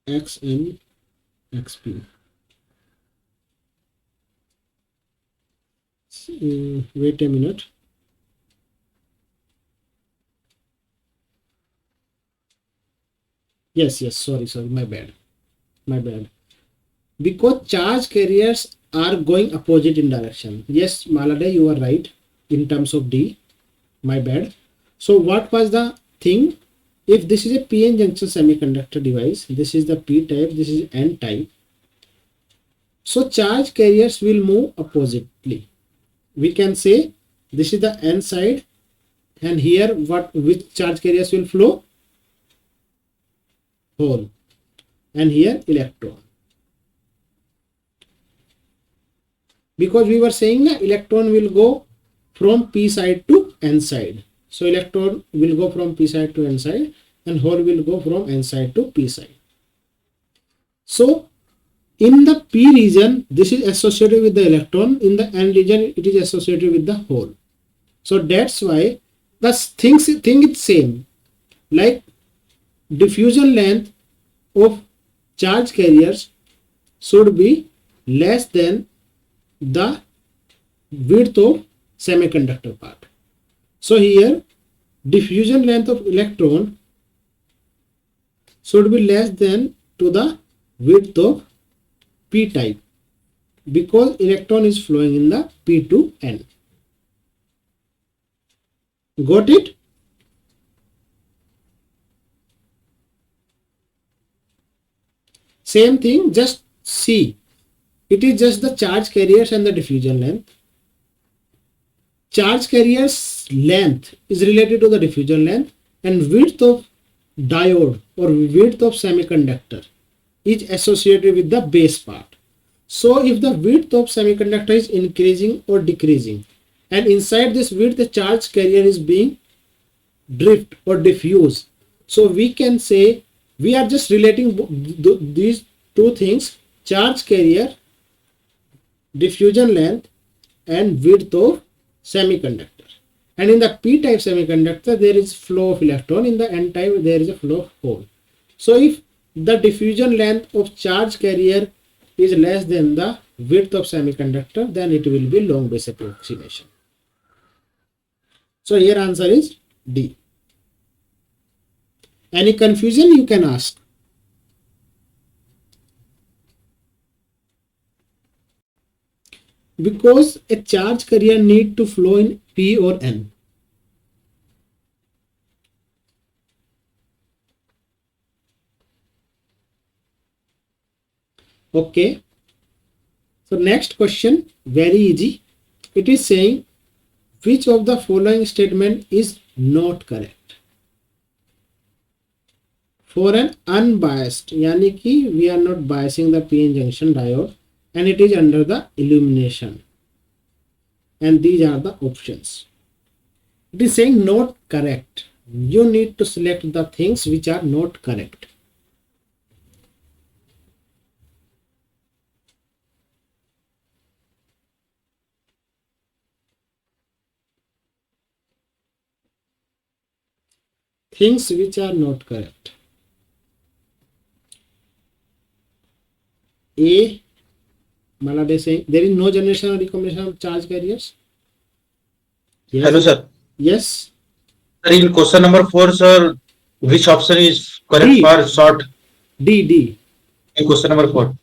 XN XP. Wait a minute. Yes, sorry, my bad. Because charge carriers are going opposite in direction. Yes, Malade, you are right in terms of D. My bad. So what was the thing? If this is a PN junction semiconductor device, this is the P type, this is N type. So charge carriers will move oppositely. We can say this is the N side, and here which charge carriers will flow? Hole, and here electron. Because we were saying that electron will go from P side to N side. So electron will go from P side to N side, and hole will go from N side to P side. So in the P region, this is associated with the electron. In the N region, it is associated with the hole. So that's why the thing is same. Like diffusion length of charge carriers should be less than the width of semiconductor part. So here diffusion length of electron should be less than to the width of P type, because electron is flowing in the P to N. Got it? Same thing, just see. It is just the charge carriers and the diffusion length. Charge carriers length is related to the diffusion length, and width of diode or width of semiconductor is associated with the base part. So if the width of semiconductor is increasing or decreasing, and inside this width the charge carrier is being drift or diffuse, so we can say we are just relating these two things: charge carrier, diffusion length, and width of semiconductor. And in the P type semiconductor there is flow of electron, in the N type there is a flow of hole. So if the diffusion length of charge carrier is less than the width of semiconductor, then it will be long base approximation. So here answer is D. Any confusion you can ask. Because a charge carrier need to flow in P or N. Okay. So next question, very easy. It is saying which of the following statement is not correct. For an unbiased, yani ki we are not biasing the PN junction diode, and it is under the illumination, and these are the options. It is saying not correct. You need to select the things which are not correct. Things which are not correct. A, Malade saying there is no generation or recombination of charge carriers. Yes. Hello, sir. Yes. Sir, in question number 4, sir, which option is correct D. for short? D. In question number 4.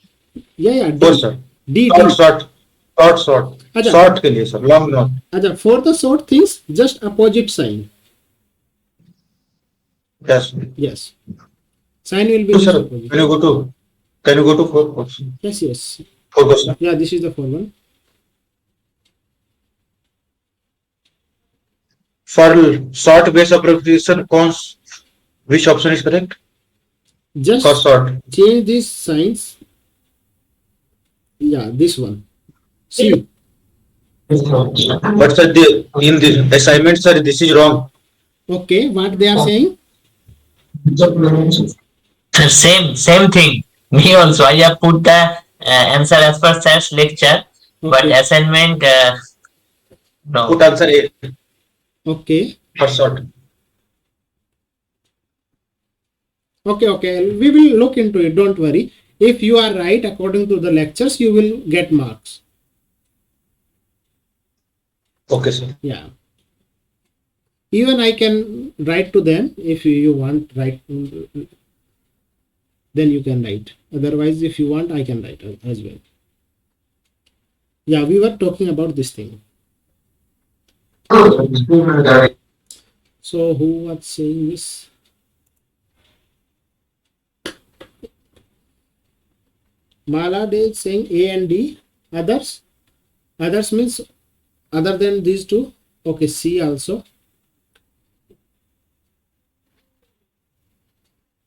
Yeah. D. 4, sir. D. Short. Acha. Short के लिए, sir. Long not. Acha, for the short things, just opposite sign. Yes. Yes. Sign will be So, just sir, opposite. can you go to 4 option? Yes. 4 question. Yeah, this is the 4 one. For short base approximation, which option is correct? Just For short. change these signs. Yeah, this one. See. But sir, in the assignment, sir, this is wrong. Okay, what they are saying? Same thing. Me also. I have put the answer as per sir's lecture, but Okay. assignment no. Put answer A Okay. for short. Okay, we will look into it, don't worry. If you are right according to the lectures, you will get marks. Okay, sir. Yeah. Even I can write to them if you want, write, then you can write. Otherwise, if you want, I can write as well. Yeah, we were talking about this thing. So who was saying this? Malad is saying A and D. Others? Others means other than these two. Okay, C also.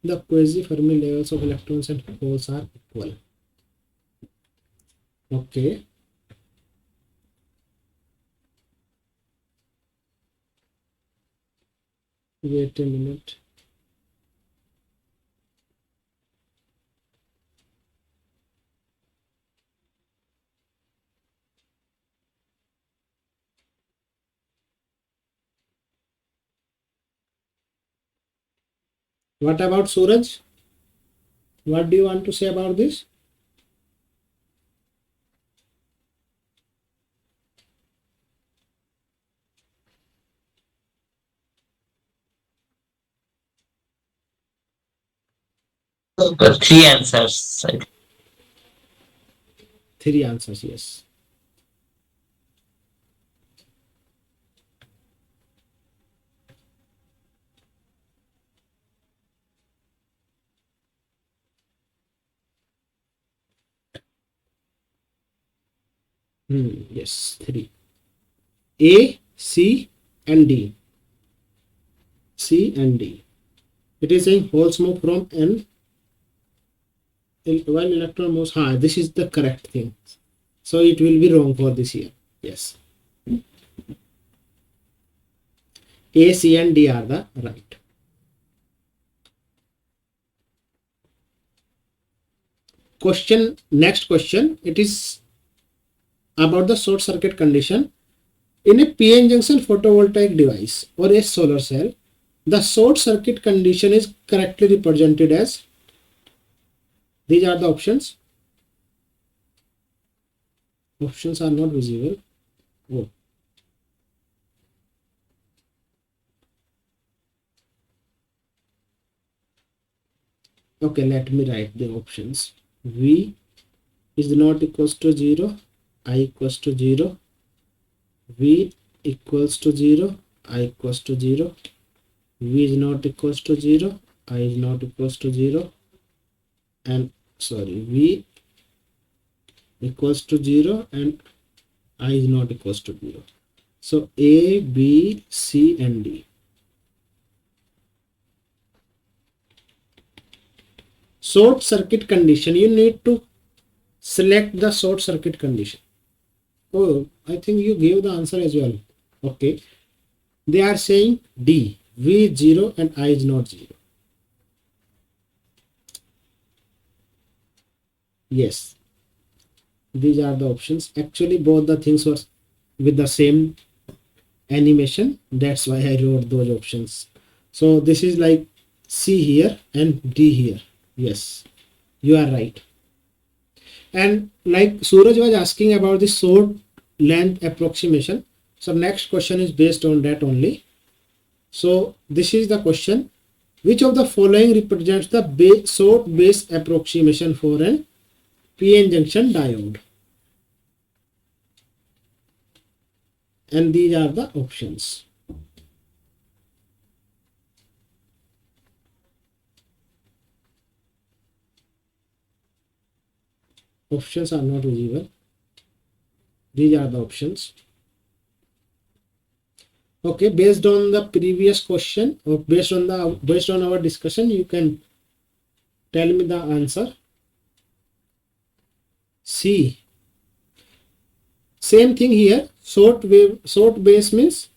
The quasi-Fermi levels of electrons and holes are equal. Okay. Wait a minute. What about Suraj? What do you want to say about this? Three answers. Three answers, yes. Yes, three. A, C, and D. C and D. It is saying holes move from N while electron moves. This is the correct thing. So it will be wrong for this year. Yes. A, C, and D are the right. Question. Next question. It is about the short circuit condition. In a PN junction photovoltaic device or a solar cell, the short circuit condition is correctly represented as, these are the options. Options are not visible. Oh. Okay, let me write the options. V is not equals to 0, I equals to 0, V equals to 0, I equals to 0, V is not equals to 0, I is not equals to 0, and V equals to 0 and I is not equals to 0. So A, B, C and D. Short circuit condition, you need to select the short circuit condition. Oh, I think you gave the answer as well. Okay. They are saying D, V is 0 and I is not 0. Yes. These are the options. Actually, both the things were with the same animation. That's why I wrote those options. So this is like C here and D here. Yes, you are right. And like Suraj was asking about the short length approximation. So next question is based on that only. So this is the question. Which of the following represents the short base approximation for an PN junction diode? And these are the options. Options are not visible. These are the options. Okay, based on the previous question or based on our discussion, you can tell me the answer. C. Same thing here. Short base means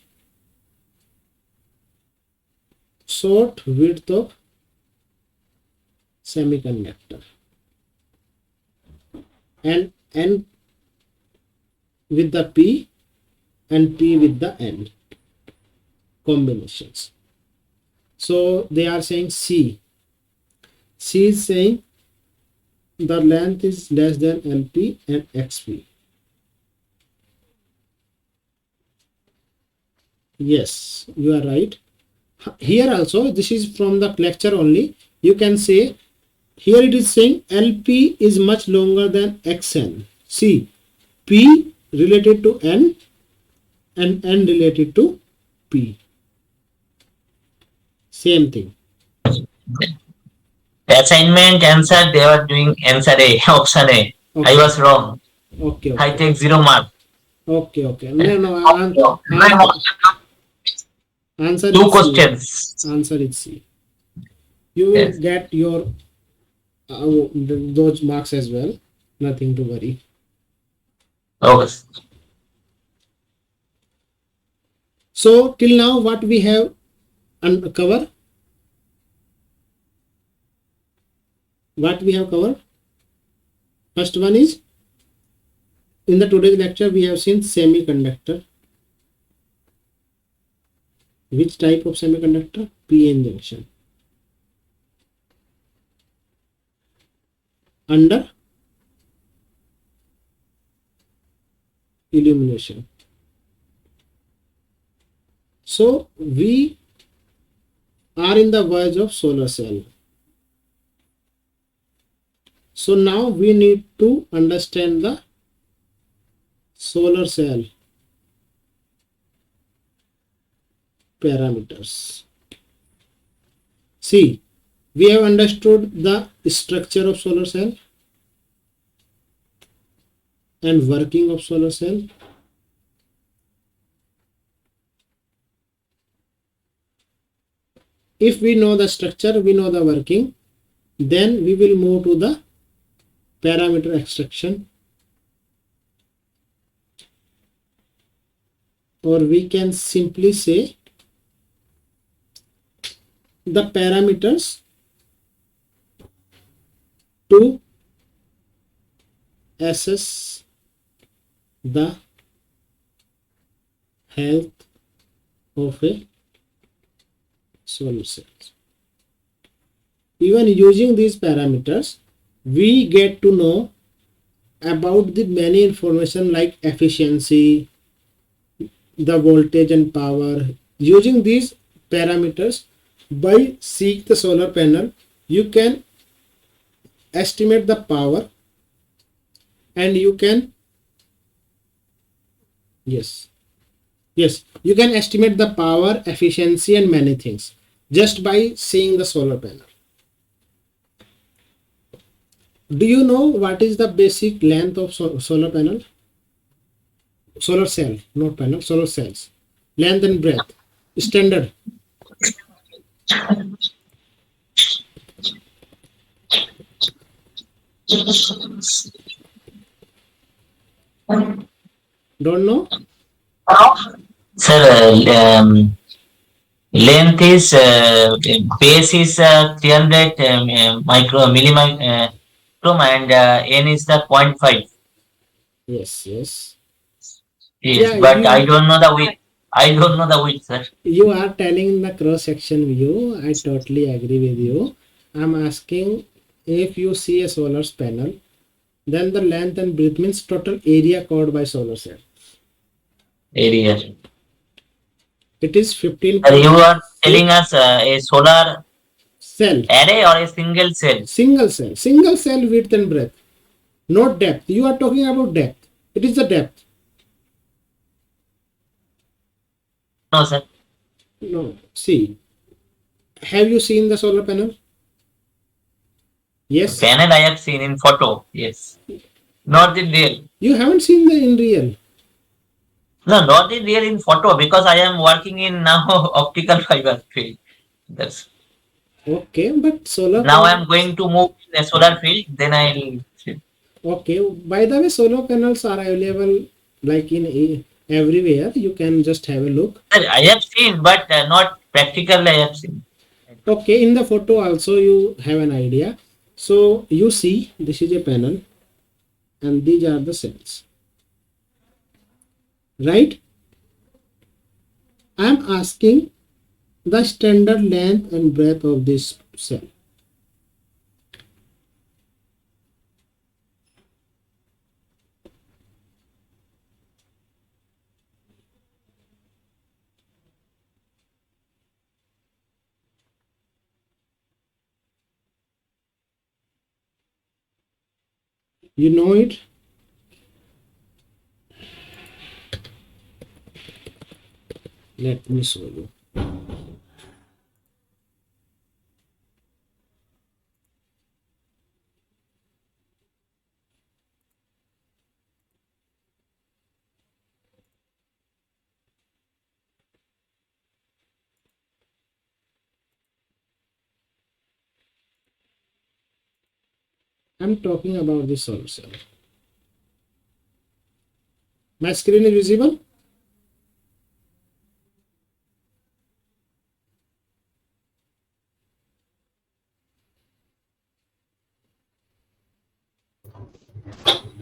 short width of semiconductor, and N with the P and P with the N combinations. So they are saying C. She is saying the length is less than LP and XP. Yes, you are right. Here also, this is from the lecture only. You can say, here it is saying LP is much longer than XN. See, P related to N and N related to P. Same thing. The assignment answer, they were doing answer A, option A. Okay. I was wrong. Okay, I okay. take 0 mark. Okay, okay. No, answer Two is questions. C. Answer is C. You will Yes. get your those marks as well. Nothing to worry. Okay. So till now, what we have uncovered? What we have covered? First one is, in the today's lecture we have seen semiconductor. Which type of semiconductor? PN junction. Under illumination. So we are in the verge of solar cell. So now we need to understand the solar cell parameters. See, we have understood the structure of solar cell and working of solar cell. If we know the structure, we know the working, then we will move to the parameter extraction, or we can simply say the parameters to assess the health of a solar cell. Even using these parameters, we get to know about the many information like efficiency, the voltage and power. Using these parameters, by seeing the solar panel, you can estimate the power, and you can you can estimate the power, efficiency and many things just by seeing the solar panel. Do you know what is the basic length of solar panel? Solar cell, not panel, solar cells. Length and breadth. Standard. Don't know? Sir, length is, base is 300 millimicron, and N is the 0.5. Yes. Yes, Yeah, but I don't know the width. I don't know the width, sir. You are telling the cross section view. I totally agree with you. I'm asking, if you see a solar panel, then the length and breadth means total area covered by solar cell. Area. It is 15. You are telling us a solar cell. array or a single cell? Single cell width and breadth, not depth. You are talking about depth. It is the depth. No, sir. No. See, have you seen the solar panel? Yes. Panel I have seen in photo. Yes. Not in real. You haven't seen the in real. No, not in real, in photo, because I am working in now optical fiber field. That's okay, but solar. Now I am going to move in a solar field. Then I'll. Okay. By the way, solar panels are available like in everywhere. You can just have a look. I have seen, but not practically I have seen. Okay, in the photo also you have an idea. So you see, this is a panel, and these are the cells. Right? I am asking the standard length and breadth of this cell. You know it? Let me show you. I'm talking about the solar cell. My screen is visible?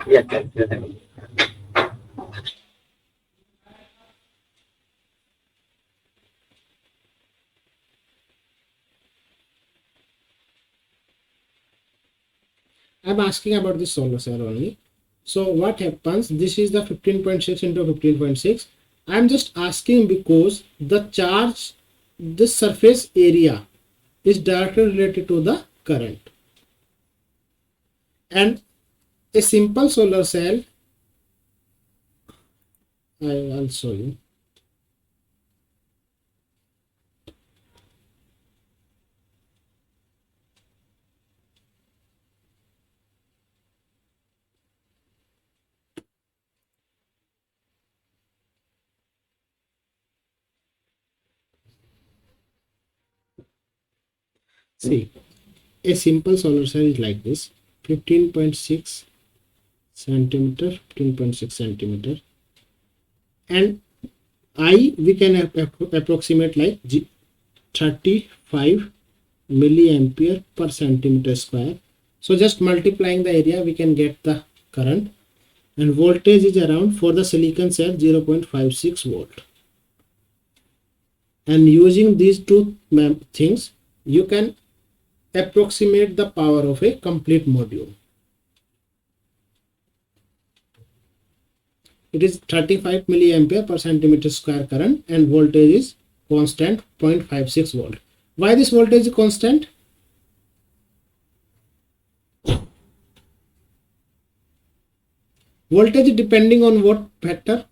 Yes, I'm asking about the solar cell only. So what happens? This is the 15.6 into 15.6. I'm just asking because the charge, this surface area is directly related to the current. And a simple solar cell, I'll show you. See, a simple solar cell is like this, 15.6 centimeter, 15.6 centimeter, and I we can approximate like 35 milliampere per centimeter square. So just multiplying the area we can get the current, and voltage is around for the silicon cell 0.56 volt. And using these two things you can approximate the power of a complete module. It is 35 milliampere per centimeter square current, and voltage is constant 0.56 volt. Why this voltage is constant? Voltage depending on what factor?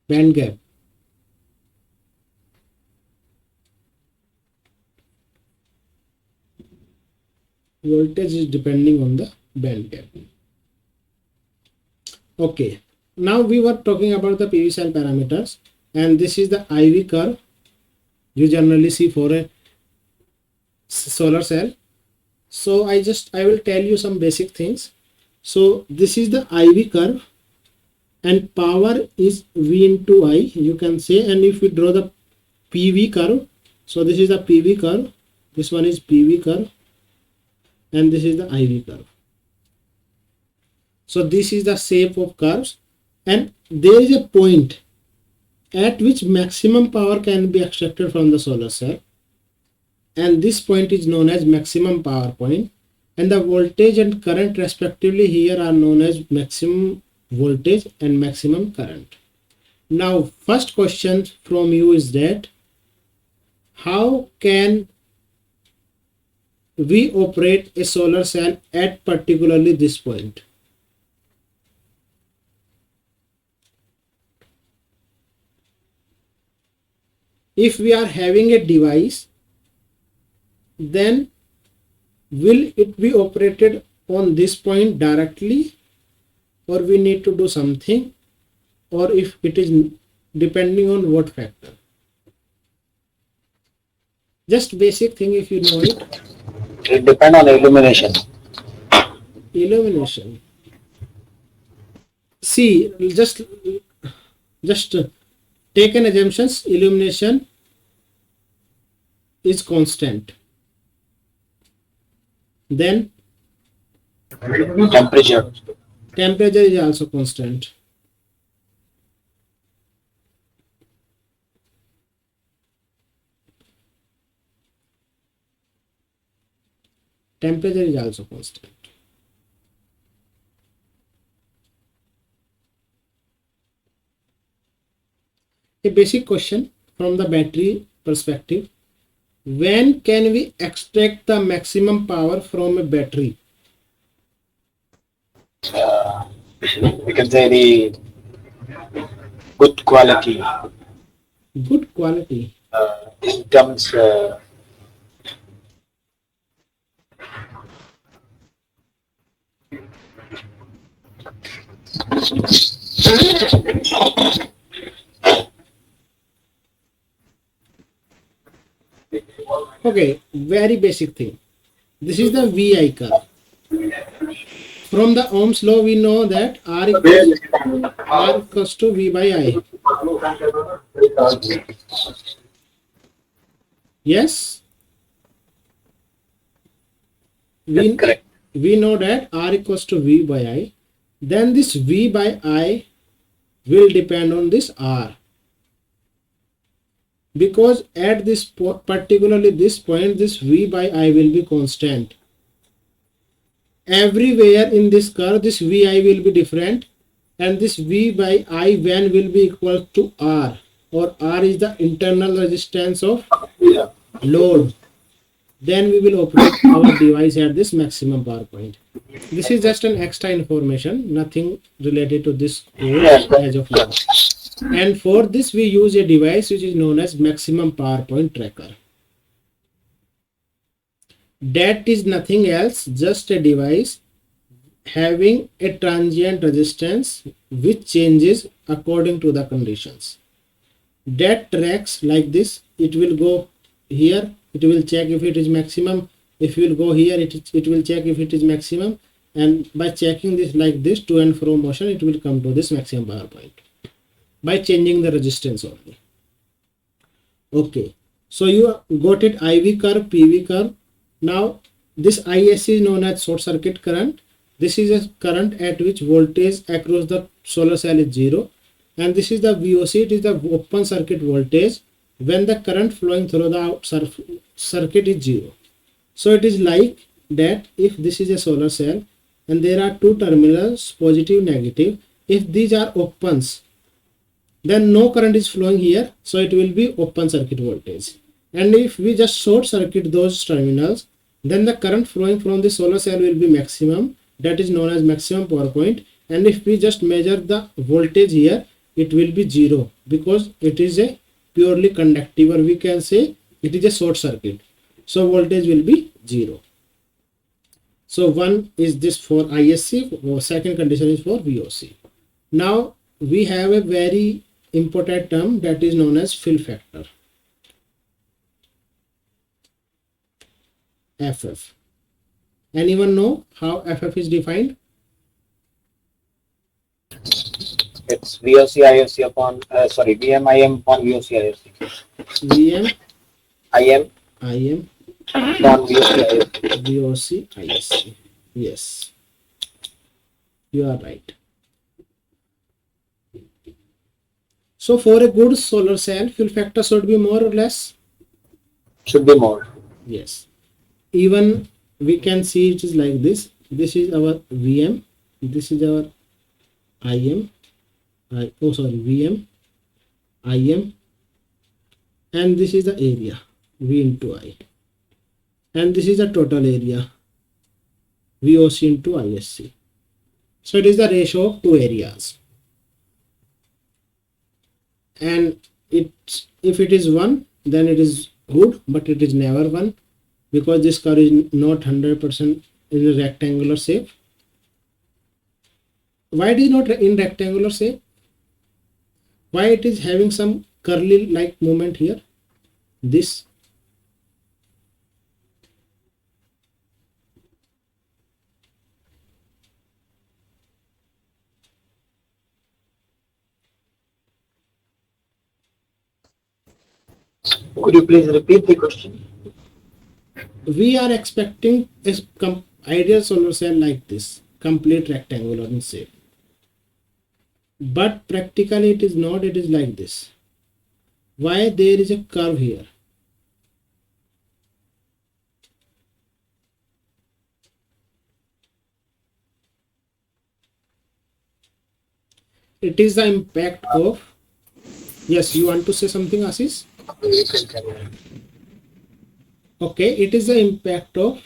Band gap. Voltage is depending on the band gap. Okay, now we were talking about the PV cell parameters, and this is the IV curve you generally see for a solar cell. So I will tell you some basic things. So this is the IV curve, and power is V into I, you can say. And if we draw the PV curve, so this is the PV curve, this one is PV curve, and this is the IV curve. So this is the shape of curves, and there is a point at which maximum power can be extracted from the solar cell, and this point is known as maximum power point, and the voltage and current respectively here are known as maximum voltage and maximum current. Now first question from you is that how can we operate a solar cell at particularly this point? If we are having a device, then will it be operated on this point directly, or we need to do something, or if it is depending on what factor? Just basic thing, if you know it. it depends on illumination. Illumination. See, just take an assumption, illumination is constant. Then Temperature. temperature is also constant. Temperature is also constant. A basic question from the battery perspective. when can we extract the maximum power from a battery? We can say the good quality Good quality. in terms. Okay, very basic thing. This is the VI curve. From the Ohm's law, we know that R equals to V by I. Yes? That's correct. We know that R equals to V by I. Then this V by I will depend on this R. Because at this particularly this point, this V by I will be constant. Everywhere in this curve, this Vi will be different, and this V by I when will be equal to R, or R is the internal resistance of load. Then we will operate our device at this maximum power point. This is just an extra information, nothing related to this course as of now. And for this we use a device which is known as maximum power point tracker. That is nothing else, just a device having a transient resistance which changes according to the conditions. That tracks like this. It will go here, it will check if it is maximum. If you will go here, it will check if it is maximum, and by checking this like this to and fro motion, it will come to this maximum power point by changing the resistance only. Okay, so you got it, IV curve, PV curve. Now this ISC is known as short circuit current. This is a current at which voltage across the solar cell is 0, and this is the VOC. It is the open circuit voltage when the current flowing through the circuit is 0. So it is like that if this is a solar cell and there are two terminals, positive, negative. If these are opens, then no current is flowing here, so it will be open circuit voltage. And if we just short circuit those terminals, then the current flowing from the solar cell will be maximum, that is known as maximum power point. And if we just measure the voltage here, it will be 0 because it is a purely conductive, or we can say it is a short circuit, so voltage will be 0. So one is this for ISC, or second condition is for VOC. Now we have a very important term that is known as fill factor, FF. Anyone know how FF is defined? It's VOC IOC upon VM IM upon VOC IOC. VM IM IM upon VOC IOC. VOC ISC. Yes, you are right. So for a good solar cell, fill factor should be more or less. Should be more. Yes. Even we can see it is like this. This is our VM. This is our IM. VM, IM, and this is the area, V into I, and this is the total area, VOC into ISC. So it is the ratio of two areas, and if it is 1, then it is good, but it is never 1 because this curve is not 100% in a rectangular shape. Why it is not in rectangular shape? Why it is having some curly like movement here? This Could you please repeat the question? we are expecting a ideal solar cell like this, complete rectangular in shape, but practically it is not. It is like this. Why there is a curve here? It is the impact of, yes, you want to say something, Ashish? Okay, it is the impact of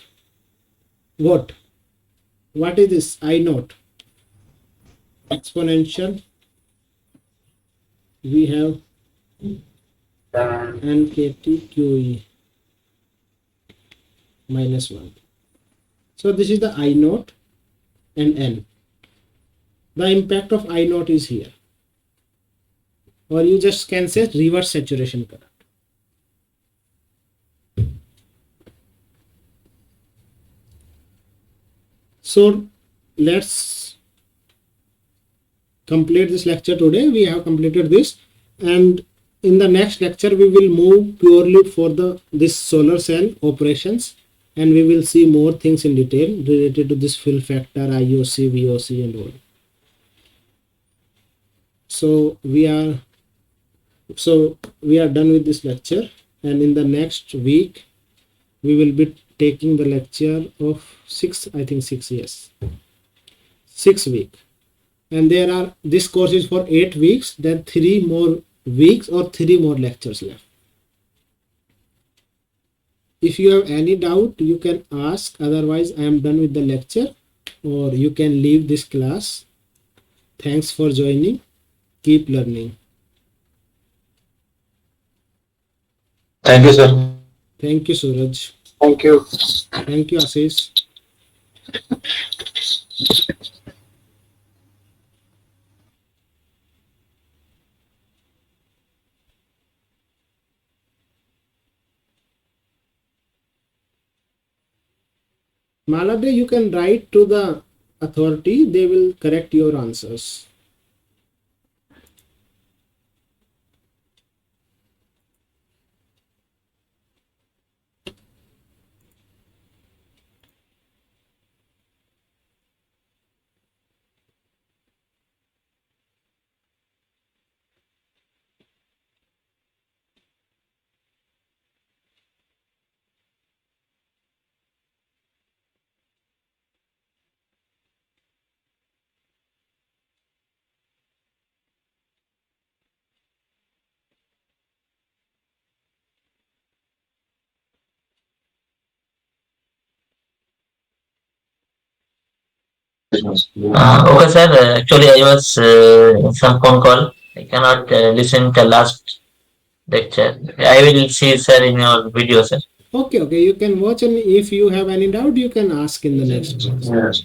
what? What is this? I naught. Exponential. We have NKTQE minus 1. So this is the I naught and N. The impact of I naught is here. Or you just can say reverse saturation current. So let's complete this lecture today. We have completed this, and in the next lecture we will move purely for this solar cell operations, and we will see more things in detail related to this fill factor, IOC, VOC and all. So we are done with this lecture, and in the next week we will be taking the lecture of 6 week, and this course is for 8 weeks, then 3 more weeks or 3 more lectures left. If you have any doubt you can ask, otherwise I am done with the lecture, or you can leave this class. Thanks for joining. Keep learning. Thank you, sir. Thank you, Suraj. Thank you. Thank you, Ashish. Malade, you can write to the authority, they will correct your answers. Okay, sir. Actually, I was in some phone call. I cannot listen to last lecture. I will see, sir, in your video, sir. Okay, you can watch, and if you have any doubt you can ask in the next class.